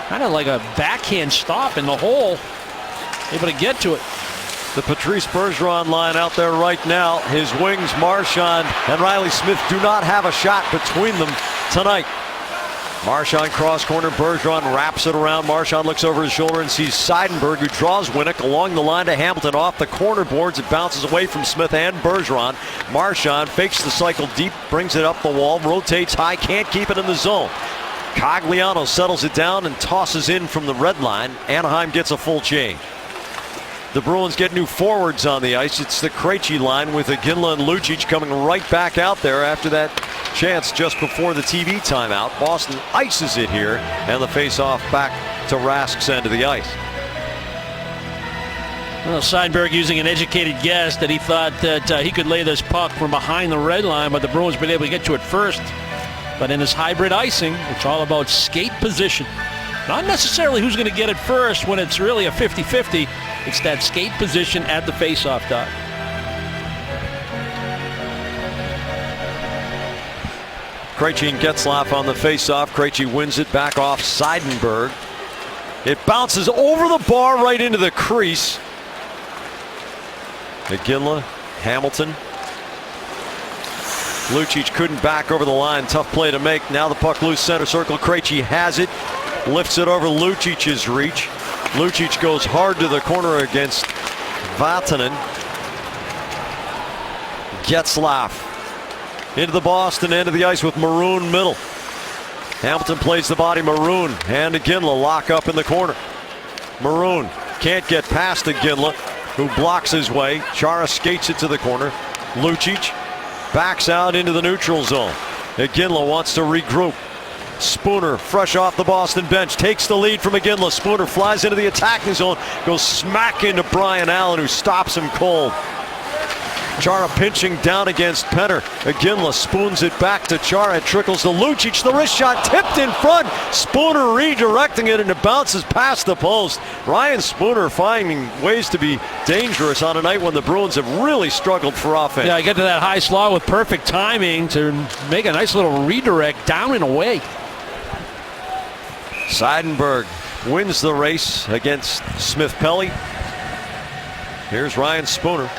Kind of like a backhand stop in the hole. Able to get to it. The Patrice Bergeron line out there right now. His wings, Marchand and Riley Smith, do not have a shot between them tonight. Marchand cross corner. Bergeron wraps it around. Marchand looks over his shoulder and sees Seidenberg, who draws Winnick along the line to Hamilton off the corner boards. It bounces away from Smith and Bergeron. Marchand fakes the cycle deep, brings it up the wall, rotates high, can't keep it in the zone. Cogliano settles it down and tosses in from the red line. Anaheim gets a full change. The Bruins get new forwards on the ice. It's the Krejci line with Iginla and Lucic coming right back out there after that chance just before the TV timeout. Boston ices it here, and the face-off back to Rask's end of the ice. Well, Seidenberg using an educated guess that he thought that he could lay this puck from behind the red line, but the Bruins been able to get to it first. But in this hybrid icing, it's all about skate position. Not necessarily who's going to get it first when it's really a 50-50. It's that skate position at the face-off dot. Krejci and Getzlaf on the face-off. Krejci wins it back off Seidenberg. It bounces over the bar right into the crease. Iginla, Hamilton. Lucic couldn't back over the line. Tough play to make. Now the puck loose center circle. Krejci has it. Lifts it over Lucic's reach. Lucic goes hard to the corner against Vatanen. Getzlaf into the Boston end of the ice with Maroon middle. Hamilton plays the body. Maroon and Iginla lock up in the corner. Maroon can't get past Iginla, who blocks his way. Chara skates it to the corner. Lucic backs out into the neutral zone. Iginla wants to regroup. Spooner, fresh off the Boston bench, takes the lead from Iginla. Spooner flies into the attacking zone, goes smack into Brian Allen, who stops him cold. Chara pinching down against Penner. Iginla spoons it back to Chara. It trickles to Lucic. The wrist shot tipped in front. Spooner redirecting it, and it bounces past the post. Ryan Spooner finding ways to be dangerous on a night when the Bruins have really struggled for offense. Yeah, I get to that high slot with perfect timing to make a nice little redirect down and away. Seidenberg wins the race against Smith-Pelly. Here's Ryan Spooner.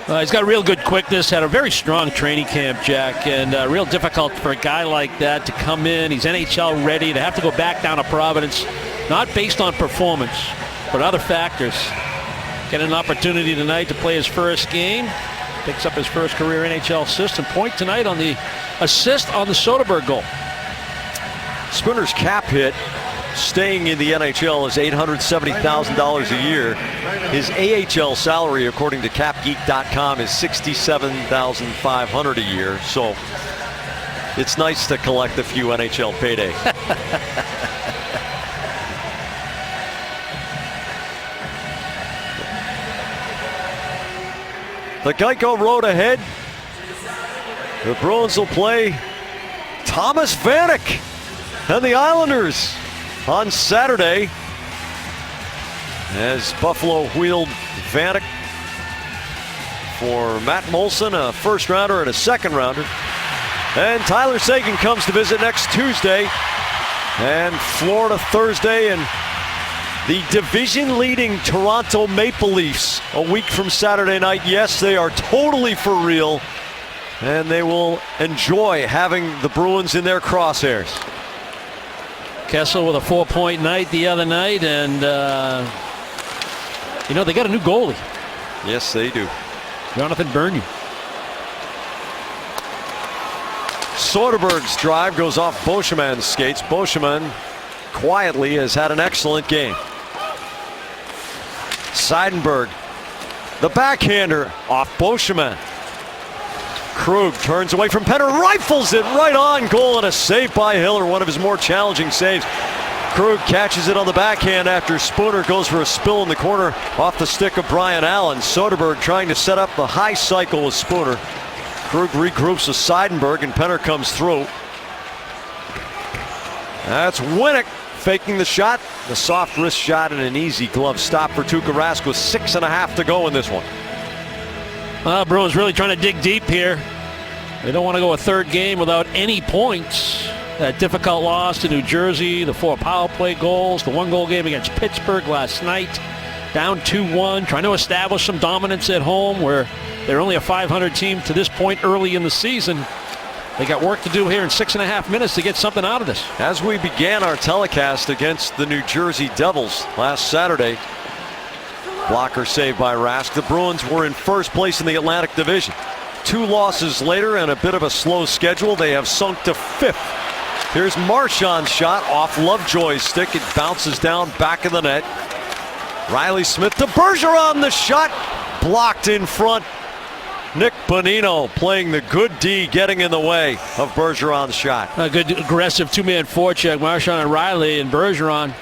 He's got real good quickness, had a very strong training camp, Jack, and real difficult for a guy like that to come in. He's NHL ready, to have to go back down to Providence, not based on performance, but other factors. Get an opportunity tonight to play his first game. Picks up his first career NHL assist, and point tonight on the assist on the Soderberg goal. Spooner's cap hit, staying in the NHL, is $870,000 a year. His AHL salary, according to CapGeek.com, is $67,500 a year. So it's nice to collect a few NHL paydays. The Geico Road ahead. The Bruins will play Thomas Vanek and the Islanders on Saturday, as Buffalo wheeled Vanek for Matt Moulson, a first rounder and a second rounder. And Tyler Seguin comes to visit next Tuesday. And Florida Thursday. And the division-leading Toronto Maple Leafs a week from Saturday night. Yes, they are totally for real. And they will enjoy having the Bruins in their crosshairs. Kessel with a 4-point night the other night. And, they got a new goalie. Yes, they do. Jonathan Bernier. Soderberg's drive goes off Beauchemin's skates. Beauchemin quietly has had an excellent game. Seidenberg, the backhander off Beauchemin. Krug turns away from Penner, rifles it right on goal, and a save by Hiller, one of his more challenging saves. Krug catches it on the backhand after Spooner goes for a spill in the corner off the stick of Brian Allen. Soderberg trying to set up the high cycle with Spooner. Krug regroups with Seidenberg, and Penner comes through. That's Winnick faking the shot. The soft wrist shot and an easy glove stop for Tuukka Rask with 6.5 to go in this one. Bruins really trying to dig deep here. They don't want to go a third game without any points. That difficult loss to New Jersey, the 4 power play goals, the 1-goal game against Pittsburgh last night. Down 2-1, trying to establish some dominance at home where they're only a .500 team to this point early in the season. They got work to do here in 6.5 minutes to get something out of this. As we began our telecast against the New Jersey Devils last Saturday, blocker saved by Rask, the Bruins were in first place in the Atlantic Division. 2 losses later and a bit of a slow schedule, they have sunk to 5th. Here's Marchand's shot off Lovejoy's stick. It bounces down back of the net. Riley Smith to Bergeron, the shot blocked in front. Nick Bonino playing the good D, getting in the way of Bergeron's shot. A good aggressive 2-man forecheck. Marchand and Riley, and Bergeron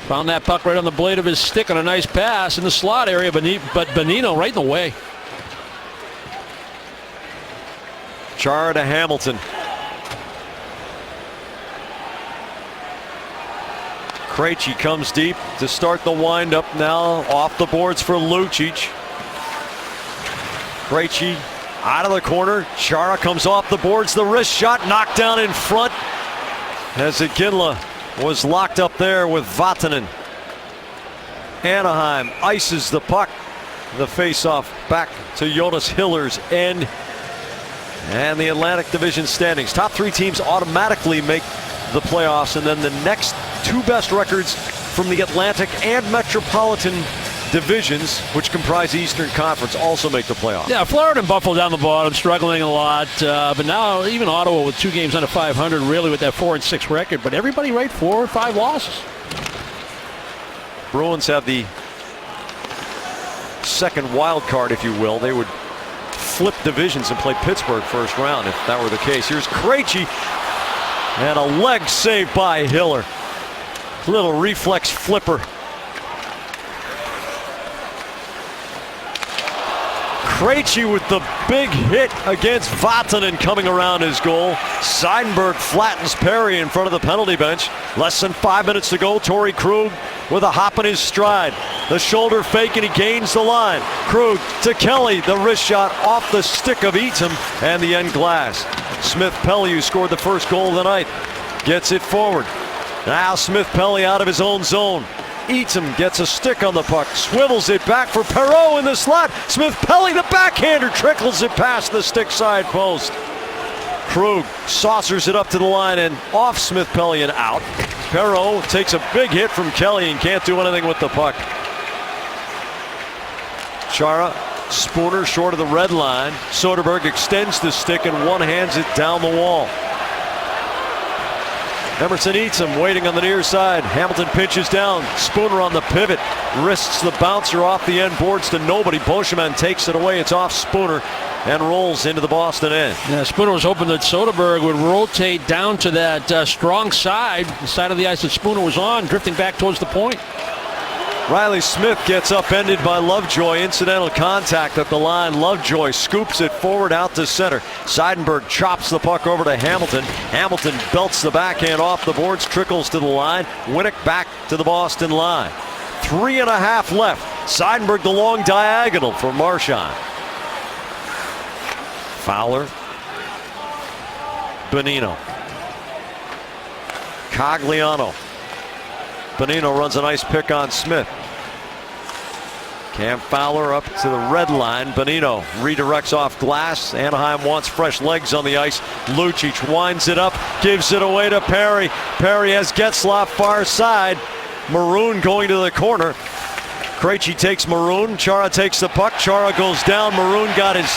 found that puck right on the blade of his stick on a nice pass in the slot area, but Bonino right in the way. Chara to Hamilton. Krejci comes deep to start the windup now. Off the boards for Lucic. Krejci out of the corner. Chara comes off the boards. The wrist shot knocked down in front as Iginla was locked up there with Vatanen. Anaheim ices the puck. The face-off back to Jonas Hiller's end. And the Atlantic Division standings. Top 3 teams automatically make the playoffs, and then the next 2 best records from the Atlantic and Metropolitan divisions, which comprise the Eastern Conference, also make the playoffs. Yeah, Florida and Buffalo down the bottom, struggling a lot. But now even Ottawa with 2 games under .500, really with that 4-6 record. But everybody right 4 or 5 losses. Bruins have the second wild card, if you will. They would flip divisions and play Pittsburgh first round if that were the case. Here's Krejci. And a leg save by Hiller. Little reflex flipper. Krejci with the big hit against Vatanen coming around his goal. Seidenberg flattens Perry in front of the penalty bench. Less than 5 minutes to go. Torrey Krug with a hop in his stride. The shoulder fake and he gains the line. Krug to Kelly. The wrist shot off the stick of Eaton and the end glass. Smith Pelly, who scored the first goal of the night, gets it forward. Now Smith Pelly out of his own zone. Eaton gets a stick on the puck, swivels it back for Perreault in the slot. Smith Pelly, the backhander, trickles it past the stick side post. Krug saucers it up to the line and off Smith Pelly and out. Perreault takes a big hit from Kelly and can't do anything with the puck. Chara, Spooner short of the red line. Soderberg extends the stick and one-hands it down the wall. Emerson Eaton waiting on the near side. Hamilton pinches down. Spooner on the pivot. Wrists the bouncer off the end boards to nobody. Beauchemin takes it away. It's off Spooner and rolls into the Boston end. Yeah, Spooner was hoping that Soderberg would rotate down to that strong side, the side of the ice that Spooner was on, drifting back towards the point. Riley Smith gets upended by Lovejoy. Incidental contact at the line. Lovejoy scoops it forward out to center. Seidenberg chops the puck over to Hamilton. Hamilton belts the backhand off the boards, trickles to the line. Winnick back to the Boston line. 3.5 left. Seidenberg the long diagonal for Marchand. Fowler Bonino. Cogliano. Bonino runs a nice pick on Smith. Cam Fowler up to the red line. Bonino redirects off glass. Anaheim wants fresh legs on the ice. Lucic winds it up, gives it away to Perry. Perry has Getzlaf far side. Maroon going to the corner. Krejci takes Maroon. Chara takes the puck. Chara goes down. Maroon got his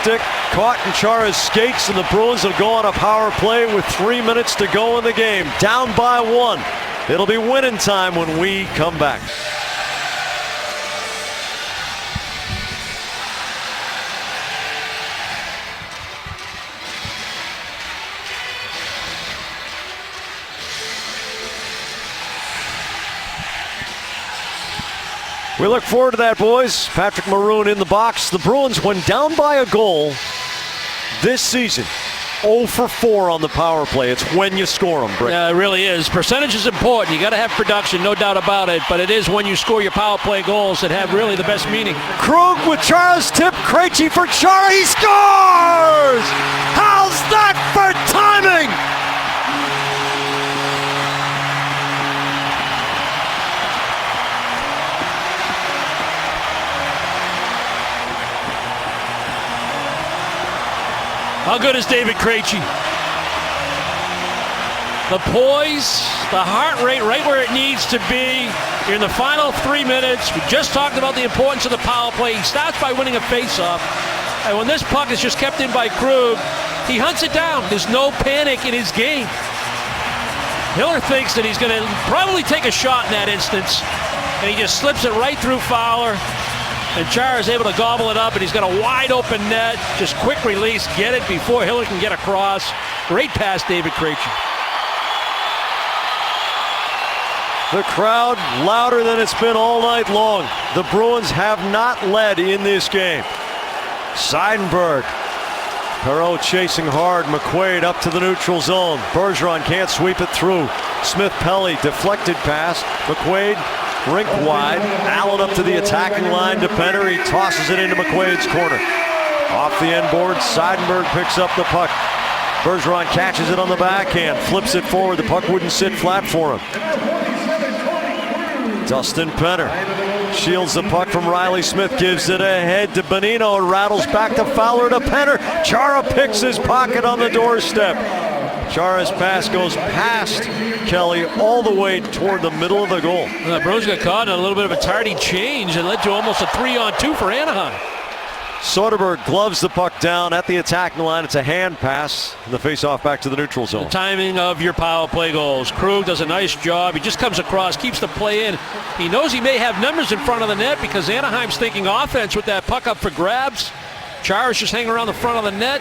stick caught in Chara's skates, and the Bruins will go on a power play with 3 minutes to go in the game. Down by 1. It'll be winning time when we come back. We look forward to that, boys. Patrick Maroon in the box. The Bruins, when down by a goal this season, 0 for 4 on the power play. It's when you score them, Brick. Yeah, it really is. Percentage is important. You got to have production, no doubt about it. But it is when you score your power play goals that have really the best meaning. Krug with Chara's tip. Krejci for Chara. He scores! How's that for timing? How good is David Krejci? The poise, the heart rate right where it needs to be. You're in the final 3 minutes. We just talked about the importance of the power play. He starts by winning a faceoff. And when this puck is just kept in by Krug, he hunts it down. There's no panic in his game. Hiller thinks that he's going to probably take a shot in that instance. And he just slips it right through Fowler. And Chara is able to gobble it up, and he's got a wide open net. Just quick release, get it before Hiller can get across. Great pass, David Krejci. The crowd louder than it's been all night long. The Bruins have not led in this game. Seidenberg. Perreault chasing hard. McQuaid up to the neutral zone. Bergeron can't sweep it through. Smith-Pelly deflected pass. McQuaid rink wide. Allen up to the attacking line to Penner. He tosses it into McQuaid's corner. Off the end board, Seidenberg picks up the puck. Bergeron catches it on the backhand, flips it forward. The puck wouldn't sit flat for him. Dustin Penner shields the puck from Riley Smith, gives it ahead to Bonino, and rattles back to Fowler to Penner. Chara picks his pocket on the doorstep. Chara's pass goes past Kelly all the way toward the middle of the goal. The Bruins got caught in a little bit of a tardy change and led to almost a 3-on-2 for Anaheim. Soderberg gloves the puck down at the attacking line. It's a hand pass, and the face-off back to the neutral zone. The timing of your power play goals. Krug does a nice job. He just comes across, keeps the play in. He knows he may have numbers in front of the net because Anaheim's thinking offense with that puck up for grabs. Chara's just hanging around the front of the net,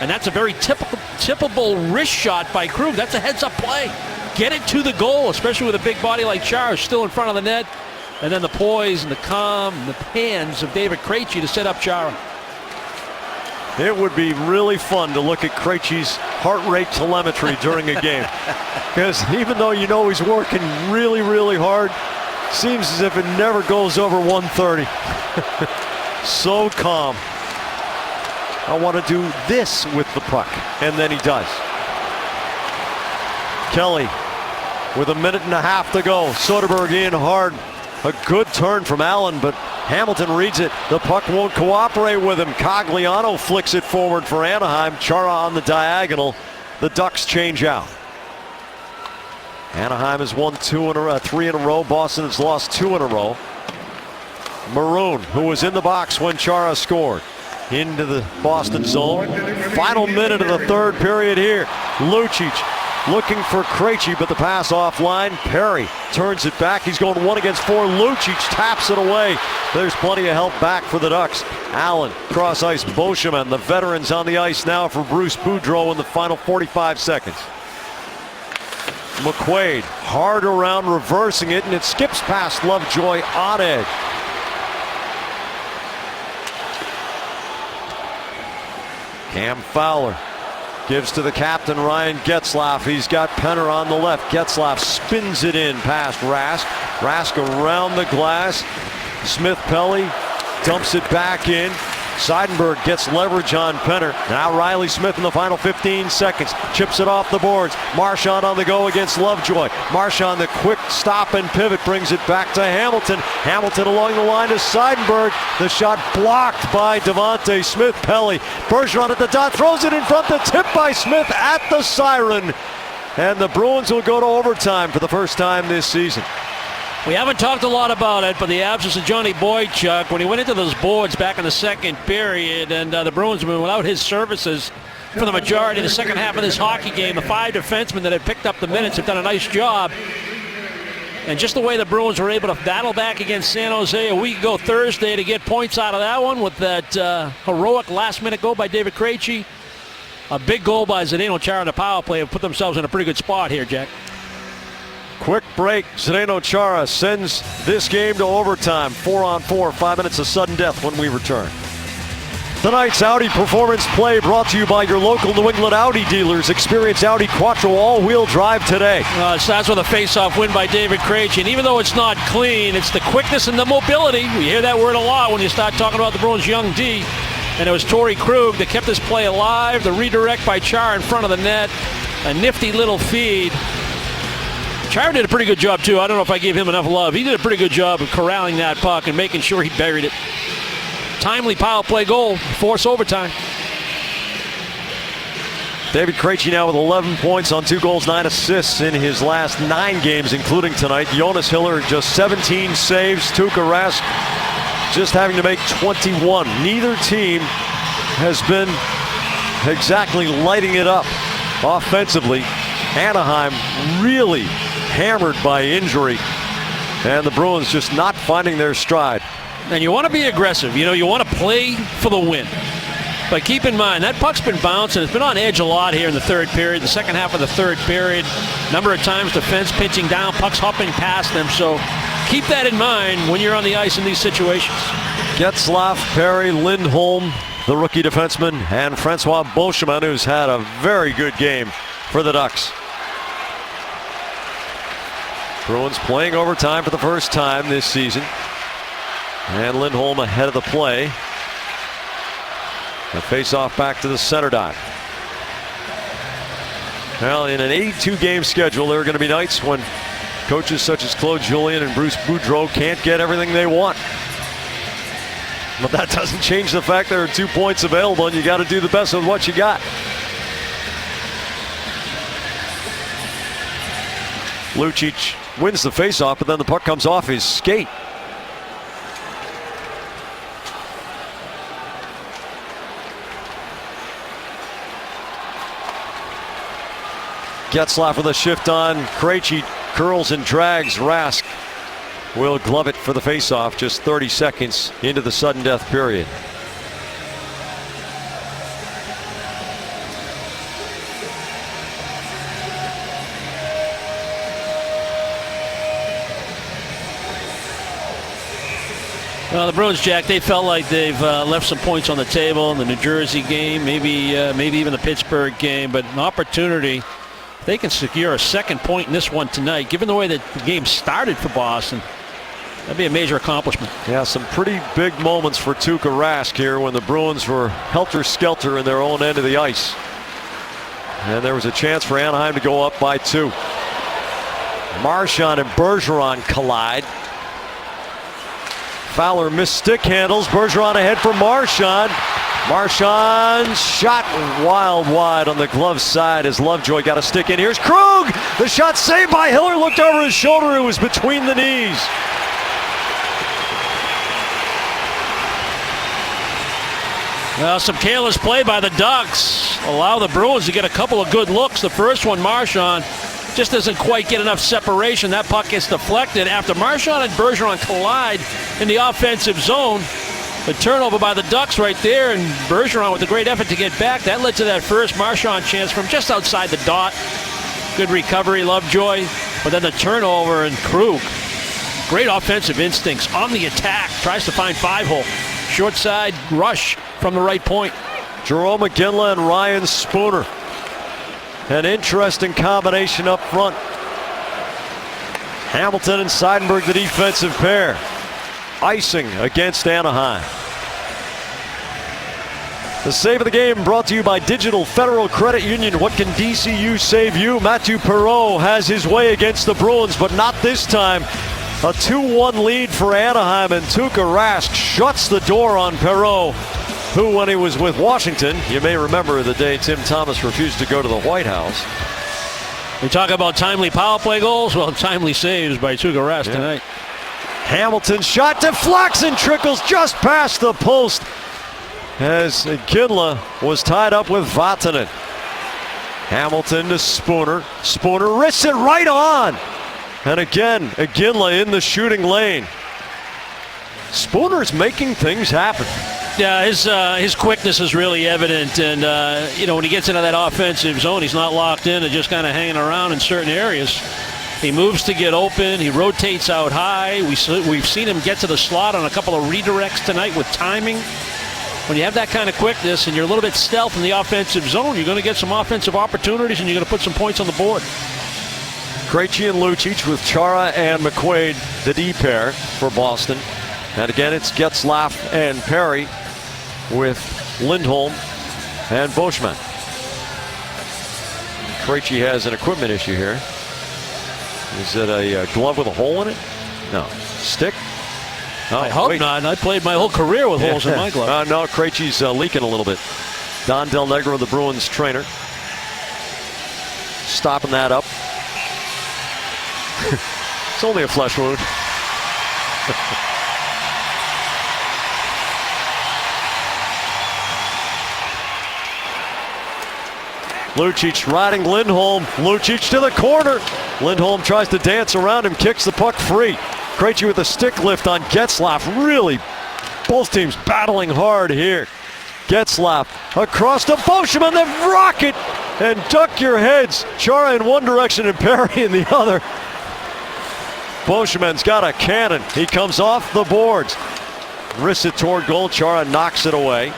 and that's a very tippable wrist shot by Krug. That's a heads-up play. Get it to the goal, especially with a big body like Chara still in front of the net. And then the poise and the calm and the hands of David Krejci to set up Chara. It would be really fun to look at Krejci's heart rate telemetry during a game. Because even though you know he's working really, really hard, seems as if it never goes over 130. So calm. I want to do this with the puck. And then he does. Kelly with 1.5 minutes to go. Soderberg in hard. A good turn from Allen, but Hamilton reads it. The puck won't cooperate with him. Cogliano flicks it forward for Anaheim. Chara on the diagonal. The Ducks change out. Anaheim has won 3 in a row. Boston has lost 2 in a row. Maroon, who was in the box when Chara scored, into the Boston zone. Final minute of the third period here. Lucic looking for Krejci, but the pass offline. Perry turns it back. He's going 1 against 4. Lucic taps it away. There's plenty of help back for the Ducks. Allen, cross ice, Beauchemin. The veterans on the ice now for Bruce Boudreau in the final 45 seconds. McQuaid hard around, reversing it, and it skips past Lovejoy on edge. Cam Fowler gives to the captain, Ryan Getzlaf. He's got Penner on the left. Getzlaf spins it in past Rask. Rask around the glass. Smith-Pelly dumps it back in. Seidenberg gets leverage on Penner. Now Riley Smith in the final 15 seconds. Chips it off the boards. Marchand on the go against Lovejoy. Marchand, the quick stop and pivot, brings it back to Hamilton. Hamilton along the line to Seidenberg. The shot blocked by Devontae Smith-Pelly. Bergeron at the dot, throws it in front. The tip by Smith at the siren. And the Bruins will go to overtime for the first time this season. We haven't talked a lot about it, but the absence of Johnny Boychuk, when he went into those boards back in the second period, and the Bruins were without his services for the majority of the second half of this hockey game. The 5 defensemen that had picked up the minutes have done a nice job. And just the way the Bruins were able to battle back against San Jose a week ago Thursday to get points out of that one with that heroic last-minute goal by David Krejci. A big goal by Zdeno Chara in the power play have put themselves in a pretty good spot here, Jack. Quick break. Zdeno Chara sends this game to overtime. 4-on-4, 5 minutes of sudden death when we return. Tonight's Audi Performance Play brought to you by your local New England Audi dealers. Experience Audi Quattro all-wheel drive today. It starts with a face-off win by David Krejci, and even though it's not clean, it's the quickness and the mobility. We hear that word a lot when you start talking about the Bruins' young D. And it was Torrey Krug that kept this play alive. The redirect by Chara in front of the net. A nifty little feed. Chara did a pretty good job, too. I don't know if I gave him enough love. He did a pretty good job of corralling that puck and making sure he buried it. Timely power play goal, force overtime. David Krejci now with 11 points on 2 goals, 9 assists in his last 9 games, including tonight. Jonas Hiller just 17 saves. Tuukka Rask just having to make 21. Neither team has been exactly lighting it up offensively. Anaheim really hammered by injury, and the Bruins just not finding their stride. And you want to be aggressive. You want to play for the win. But keep in mind, that puck's been bouncing. It's been on edge a lot here in the third period, the second half of the third period. Number of times defense pinching down, pucks hopping past them. So keep that in mind when you're on the ice in these situations. Getzlaf, Perry, Lindholm, the rookie defenseman, and Francois Beauchemin, who's had a very good game for the Ducks. Bruins playing overtime for the first time this season. And Lindholm ahead of the play. A face-off back to the center dot. Well, in an 82-game schedule, there are going to be nights when coaches such as Claude Julien and Bruce Boudreau can't get everything they want. But that doesn't change the fact there are 2 points available, and you got to do the best with what you got. Lucic wins the faceoff, but then the puck comes off his skate. Getzlaf with a shift on. Krejci curls and drags Rask. Will glove it for the faceoff just 30 seconds into the sudden death period. Well, the Bruins, Jack, they felt like they've left some points on the table in the New Jersey game, maybe even the Pittsburgh game, but an opportunity. They can secure a second point in this one tonight. Given the way that the game started for Boston, that'd be a major accomplishment. Yeah, some pretty big moments for Tuukka Rask here when the Bruins were helter-skelter in their own end of the ice. And there was a chance for Anaheim to go up by 2. Marchand and Bergeron collide. Fowler missed stick handles. Bergeron ahead for Marchand. Marchand's shot wild wide on the glove side as Lovejoy got a stick in. Here's Krug. The shot saved by Hiller. Looked over his shoulder. It was between the knees. Well, some careless play by the Ducks allow the Bruins to get a couple of good looks. The first one, Marchand, just doesn't quite get enough separation. That puck gets deflected after Marchand and Bergeron collide in the offensive zone. The turnover by the Ducks right there, and Bergeron with a great effort to get back. That led to that first Marchand chance from just outside the dot. Good recovery, Lovejoy. But then the turnover, and Krug, great offensive instincts on the attack. Tries to find 5-hole. Short side rush from the right point. Jerome McGinley and Ryan Spooner. An interesting combination up front. Hamilton and Seidenberg, the defensive pair. Icing against Anaheim. The save of the game brought to you by Digital Federal Credit Union. What can DCU save you? Mathieu Perreault has his way against the Bruins, but not this time. A 2-1 lead for Anaheim, and Tuukka Rask shuts the door on Perreault, who, when he was with Washington, you may remember the day Tim Thomas refused to go to the White House. We talk about timely power play goals. Well, timely saves by Tuukka Rask tonight. Hamilton's shot deflects and trickles just past the post as Iginla was tied up with Vatanen. Hamilton to Spooner. Spooner wrists it right on. And again, Iginla in the shooting lane. Spooner's making things happen. Yeah, his quickness is really evident, and when he gets into that offensive zone, he's not locked in and just kind of hanging around in certain areas. He moves to get open. He rotates out high. We've seen him get to the slot on a couple of redirects tonight with timing. When you have that kind of quickness and you're a little bit stealth in the offensive zone, you're going to get some offensive opportunities and you're going to put some points on the board. Krejci and Lucic with Chara and McQuaid, the D pair for Boston. And again, it's Getzlaf and Perry with Lindholm and Boschman. Krejci has an equipment issue here. Is it a glove with a hole in it? No. Stick? Oh, I hope not. I played my whole career with holes in my glove. No, Krejci's leaking a little bit. Don Del Negro, the Bruins trainer, stopping that up. It's only a flesh wound. Lucic riding Lindholm. Lucic to the corner. Lindholm tries to dance around him, kicks the puck free. Krejci with a stick lift on Getzlaf. Really, both teams battling hard here. Getzlaf across to Boschman, then rocket and duck your heads. Chara in one direction and Perry in the other. Boschman's got a cannon. He comes off the boards. Wrists it toward goal. Chara knocks it away.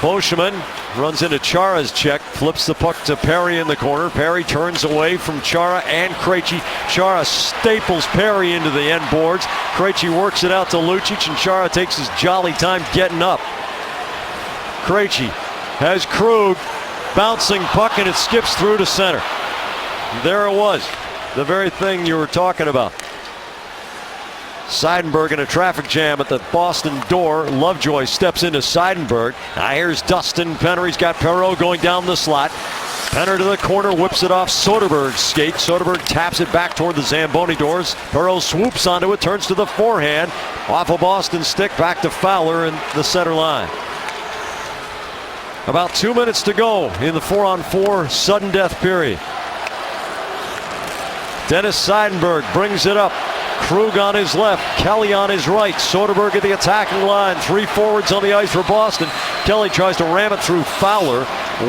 Boschman runs into Chara's check, flips the puck to Perry in the corner. Perry turns away from Chara and Krejci. Chara staples Perry into the end boards. Krejci works it out to Lucic, and Chara takes his jolly time getting up. Krejci has Krug, bouncing puck, and it skips through to center. There it was, the very thing you were talking about. Seidenberg in a traffic jam at the Boston door. Lovejoy steps into Seidenberg. Now here's Dustin Penner. He's got Perreault going down the slot. Penner to the corner, whips it off Soderberg's skate. Soderberg taps it back toward the Zamboni doors. Perreault swoops onto it, turns to the forehand. Off a Boston stick, back to Fowler in the center line. About 2 minutes to go in the 4-on-4 sudden death period. Dennis Seidenberg brings it up. Krug on his left, Kelly on his right. Soderberg at the attacking line. 3 forwards on the ice for Boston. Kelly tries to ram it through Fowler.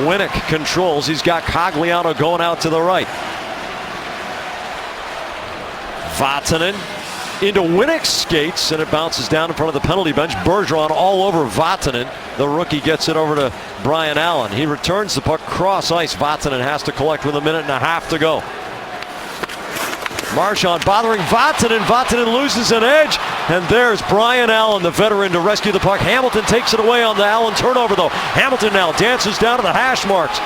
Winnick controls. He's got Cogliano going out to the right. Vatanen into Winnick's skates, and it bounces down in front of the penalty bench. Bergeron all over Vatanen. The rookie gets it over to Brian Allen. He returns the puck cross ice. Vatanen has to collect with 1.5 minutes to go. Marchand bothering Vatanen. Vatanen loses an edge, and there's Brian Allen, the veteran, to rescue the puck. Hamilton takes it away on the Allen turnover, though. Hamilton now dances down to the hash marks.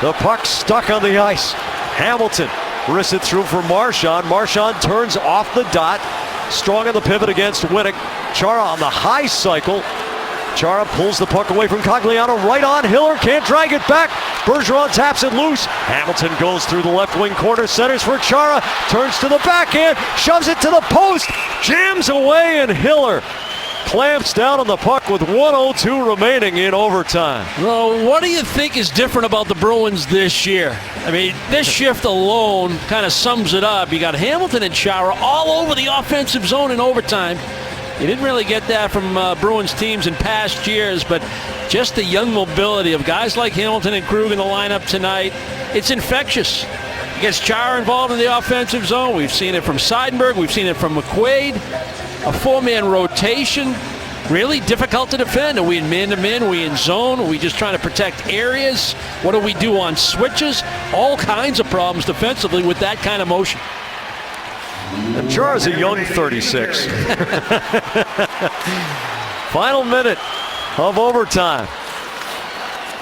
The puck stuck on the ice. Hamilton wrists it through for Marchand. Marchand turns off the dot. Strong on the pivot against Winnick. Chara on the high cycle. Chara pulls the puck away from Cogliano. Right on. Hiller can't drag it back. Bergeron taps it loose. Hamilton goes through the left wing corner. Centers for Chara. Turns to the backhand. Shoves it to the post. Jams away, and Hiller clamps down on the puck with 1:02 remaining in overtime. Well, what do you think is different about the Bruins this year? I mean, this shift alone kind of sums it up. You got Hamilton and Chara all over the offensive zone in overtime. You didn't really get that from Bruins teams in past years, but just the young mobility of guys like Hamilton and Krug in the lineup tonight, it's infectious. It gets Chara involved in the offensive zone. We've seen it from Seidenberg. We've seen it from McQuaid. A 4-man rotation, really difficult to defend. Are we in man-to-man? Are we in zone? Are we just trying to protect areas? What do we do on switches? All kinds of problems defensively with that kind of motion. And Chara's a young 36. Final minute of overtime.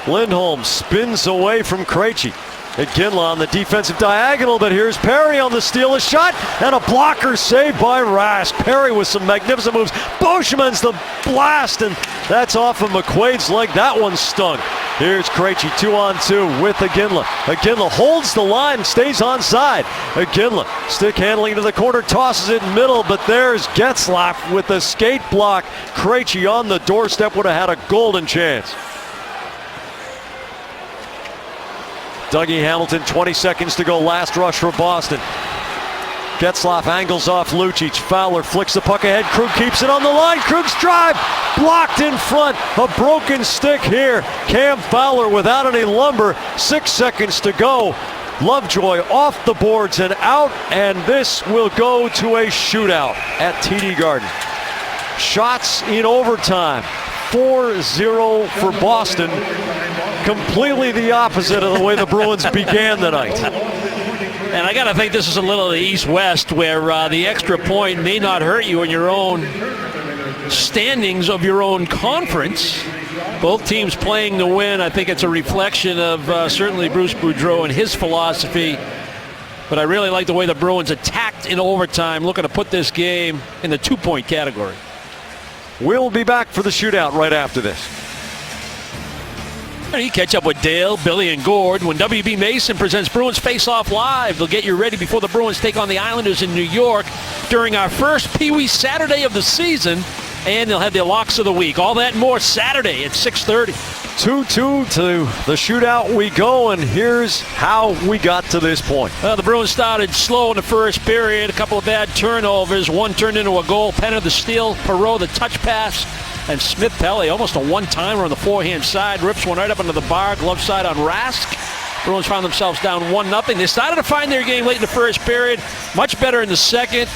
Lindholm spins away from Krejci. Iginla on the defensive diagonal, but here's Perry on the steal, a shot, and a blocker saved by Rask. Perry with some magnificent moves. Boschman's the blast, and that's off of McQuaid's leg. That one stung. Here's Krejci 2-on-2 with Iginla. Iginla holds the line, stays onside. Iginla stick handling to the corner, tosses it in middle, but there's Getzlaf with the skate block. Krejci on the doorstep would have had a golden chance. Dougie Hamilton, 20 seconds to go. Last rush for Boston. Getzlaf angles off Lucic. Fowler flicks the puck ahead. Krug keeps it on the line. Krug's drive blocked in front. A broken stick here. Cam Fowler without any lumber. 6 seconds to go. Lovejoy off the boards and out, and this will go to a shootout at TD Garden. Shots in overtime. 4-0 for Boston. Completely the opposite of the way the Bruins began the night. And I got to think this is a little of the East-West where the extra point may not hurt you in your own standings of your own conference. Both teams playing to win. I think it's a reflection of certainly Bruce Boudreau and his philosophy. But I really like the way the Bruins attacked in overtime, looking to put this game in the 2-point category. We'll be back for the shootout right after this. You catch up with Dale, Billy, and Gord when WB Mason presents Bruins Face Off Live. They'll get you ready before the Bruins take on the Islanders in New York during our first Pee Wee Saturday of the season, and they'll have their locks of the week. All that and more Saturday at 6:30. 2-2 to the shootout we go, and here's how we got to this point. Well, the Bruins started slow in the first period. A couple of bad turnovers. One turned into a goal. Penner the steal. Perreault the touch pass. And Smith-Pelly, almost a one-timer on the forehand side, rips one right up under the bar, glove side on Rask. Bruins found themselves down 1-0. They started to find their game late in the first period, much better in the second.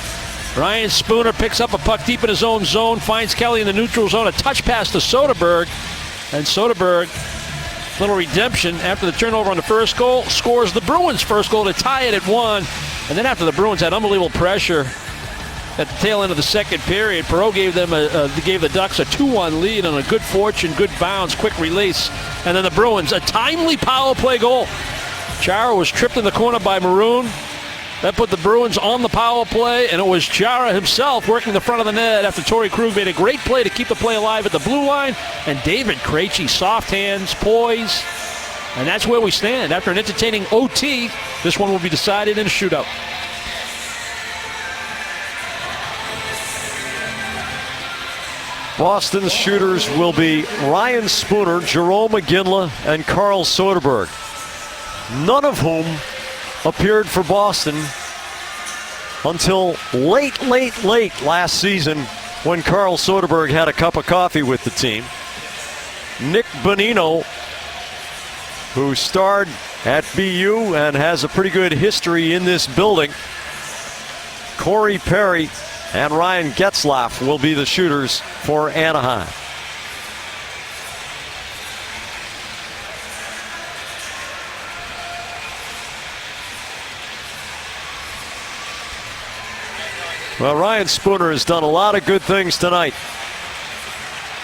Ryan Spooner picks up a puck deep in his own zone, finds Kelly in the neutral zone, a touch pass to Soderberg. And Soderberg, little redemption after the turnover on the first goal, scores the Bruins' first goal to tie it at 1. And then after the Bruins had unbelievable pressure at the tail end of the second period, Perreault gave the Ducks a 2-1 lead on a good fortune, good bounce, quick release. And then the Bruins, a timely power play goal. Chara was tripped in the corner by Maroon. That put the Bruins on the power play, and it was Chara himself working the front of the net after Torrey Krug made a great play to keep the play alive at the blue line. And David Krejci, soft hands, poise. And that's where we stand. After an entertaining OT, this one will be decided in a shootout. Boston's shooters will be Ryan Spooner, Jerome Iginla, and Carl Soderberg, none of whom appeared for Boston until late last season when Carl Soderberg had a cup of coffee with the team. Nick Bonino, who starred at BU and has a pretty good history in this building. Corey Perry and Ryan Getzlaf will be the shooters for Anaheim. Well, Ryan Spooner has done a lot of good things tonight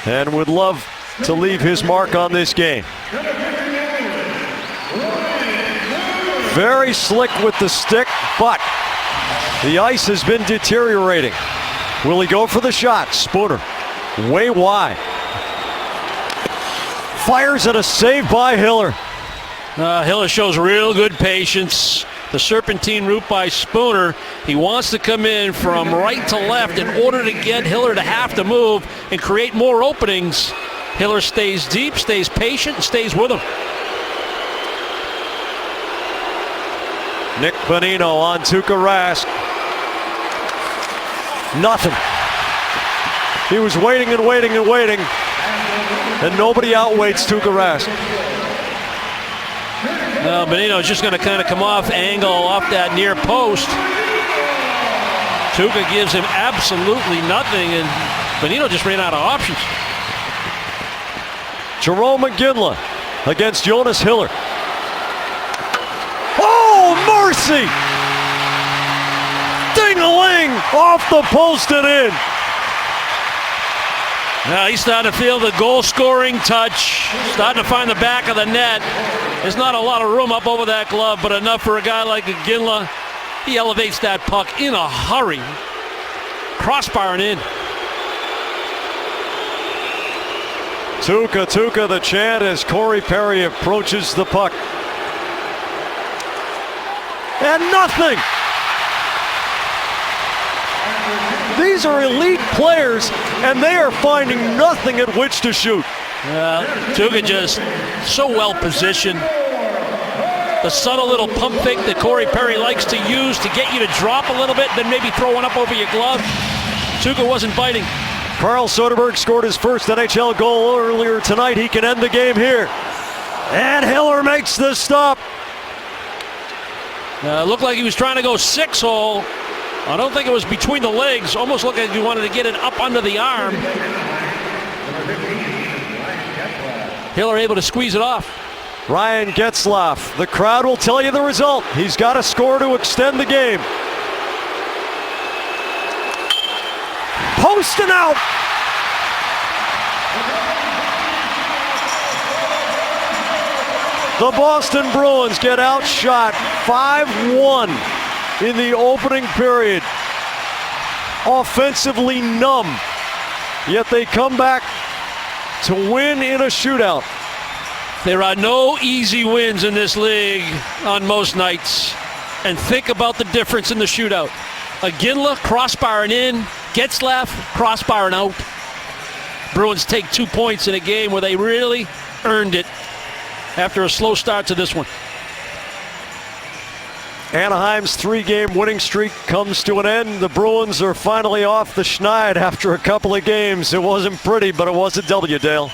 and would love to leave his mark on this game. Very slick with the stick, but the ice has been deteriorating. Will he go for the shot? Spooner, way wide. Fires at a save by Hiller. Hiller shows real good patience. The serpentine route by Spooner. He wants to come in from right to left in order to get Hiller to have to move and create more openings. Hiller stays deep, stays patient, and stays with him. Nick Bonino on Tuukka Rask. Nothing. He was waiting and waiting and waiting, and nobody outweights Tuukka Rask. Bonino's just going to kind of come off angle off that near post. Tuukka gives him absolutely nothing, and Bonino just ran out of options. Jerome Iginla against Jonas Hiller. Oh, mercy! Ding-a-ling off the post and in. Now he's starting to feel the goal-scoring touch, starting to find the back of the net. There's not a lot of room up over that glove, but enough for a guy like Iginla. He elevates that puck in a hurry. Crossbar and in. Tuukka, Tuukka, the chant as Corey Perry approaches the puck. And nothing! These are elite players, and they are finding nothing at which to shoot. Tuukka just so well positioned. The subtle little pump fake that Corey Perry likes to use to get you to drop a little bit, then maybe throw one up over your glove. Tuukka wasn't biting. Carl Soderberg scored his first NHL goal earlier tonight. He can end the game here. And Hiller makes the stop. Looked like he was trying to go 6-hole. I don't think it was between the legs. Almost looked like he wanted to get it up under the arm. Hiller able to squeeze it off. Ryan Getzlaf. The crowd will tell you the result. He's got to score to extend the game. Post and out. The Boston Bruins get outshot 5-1 in the opening period. Offensively numb, yet they come back to win in a shootout. There are no easy wins in this league on most nights. And think about the difference in the shootout. Iginla crossbarring in, Getzlaf crossbarring out. Bruins take 2 points in a game where they really earned it after a slow start to this one. Anaheim's 3-game winning streak comes to an end. The Bruins are finally off the schneid after a couple of games. It wasn't pretty, but it was a W, Dale.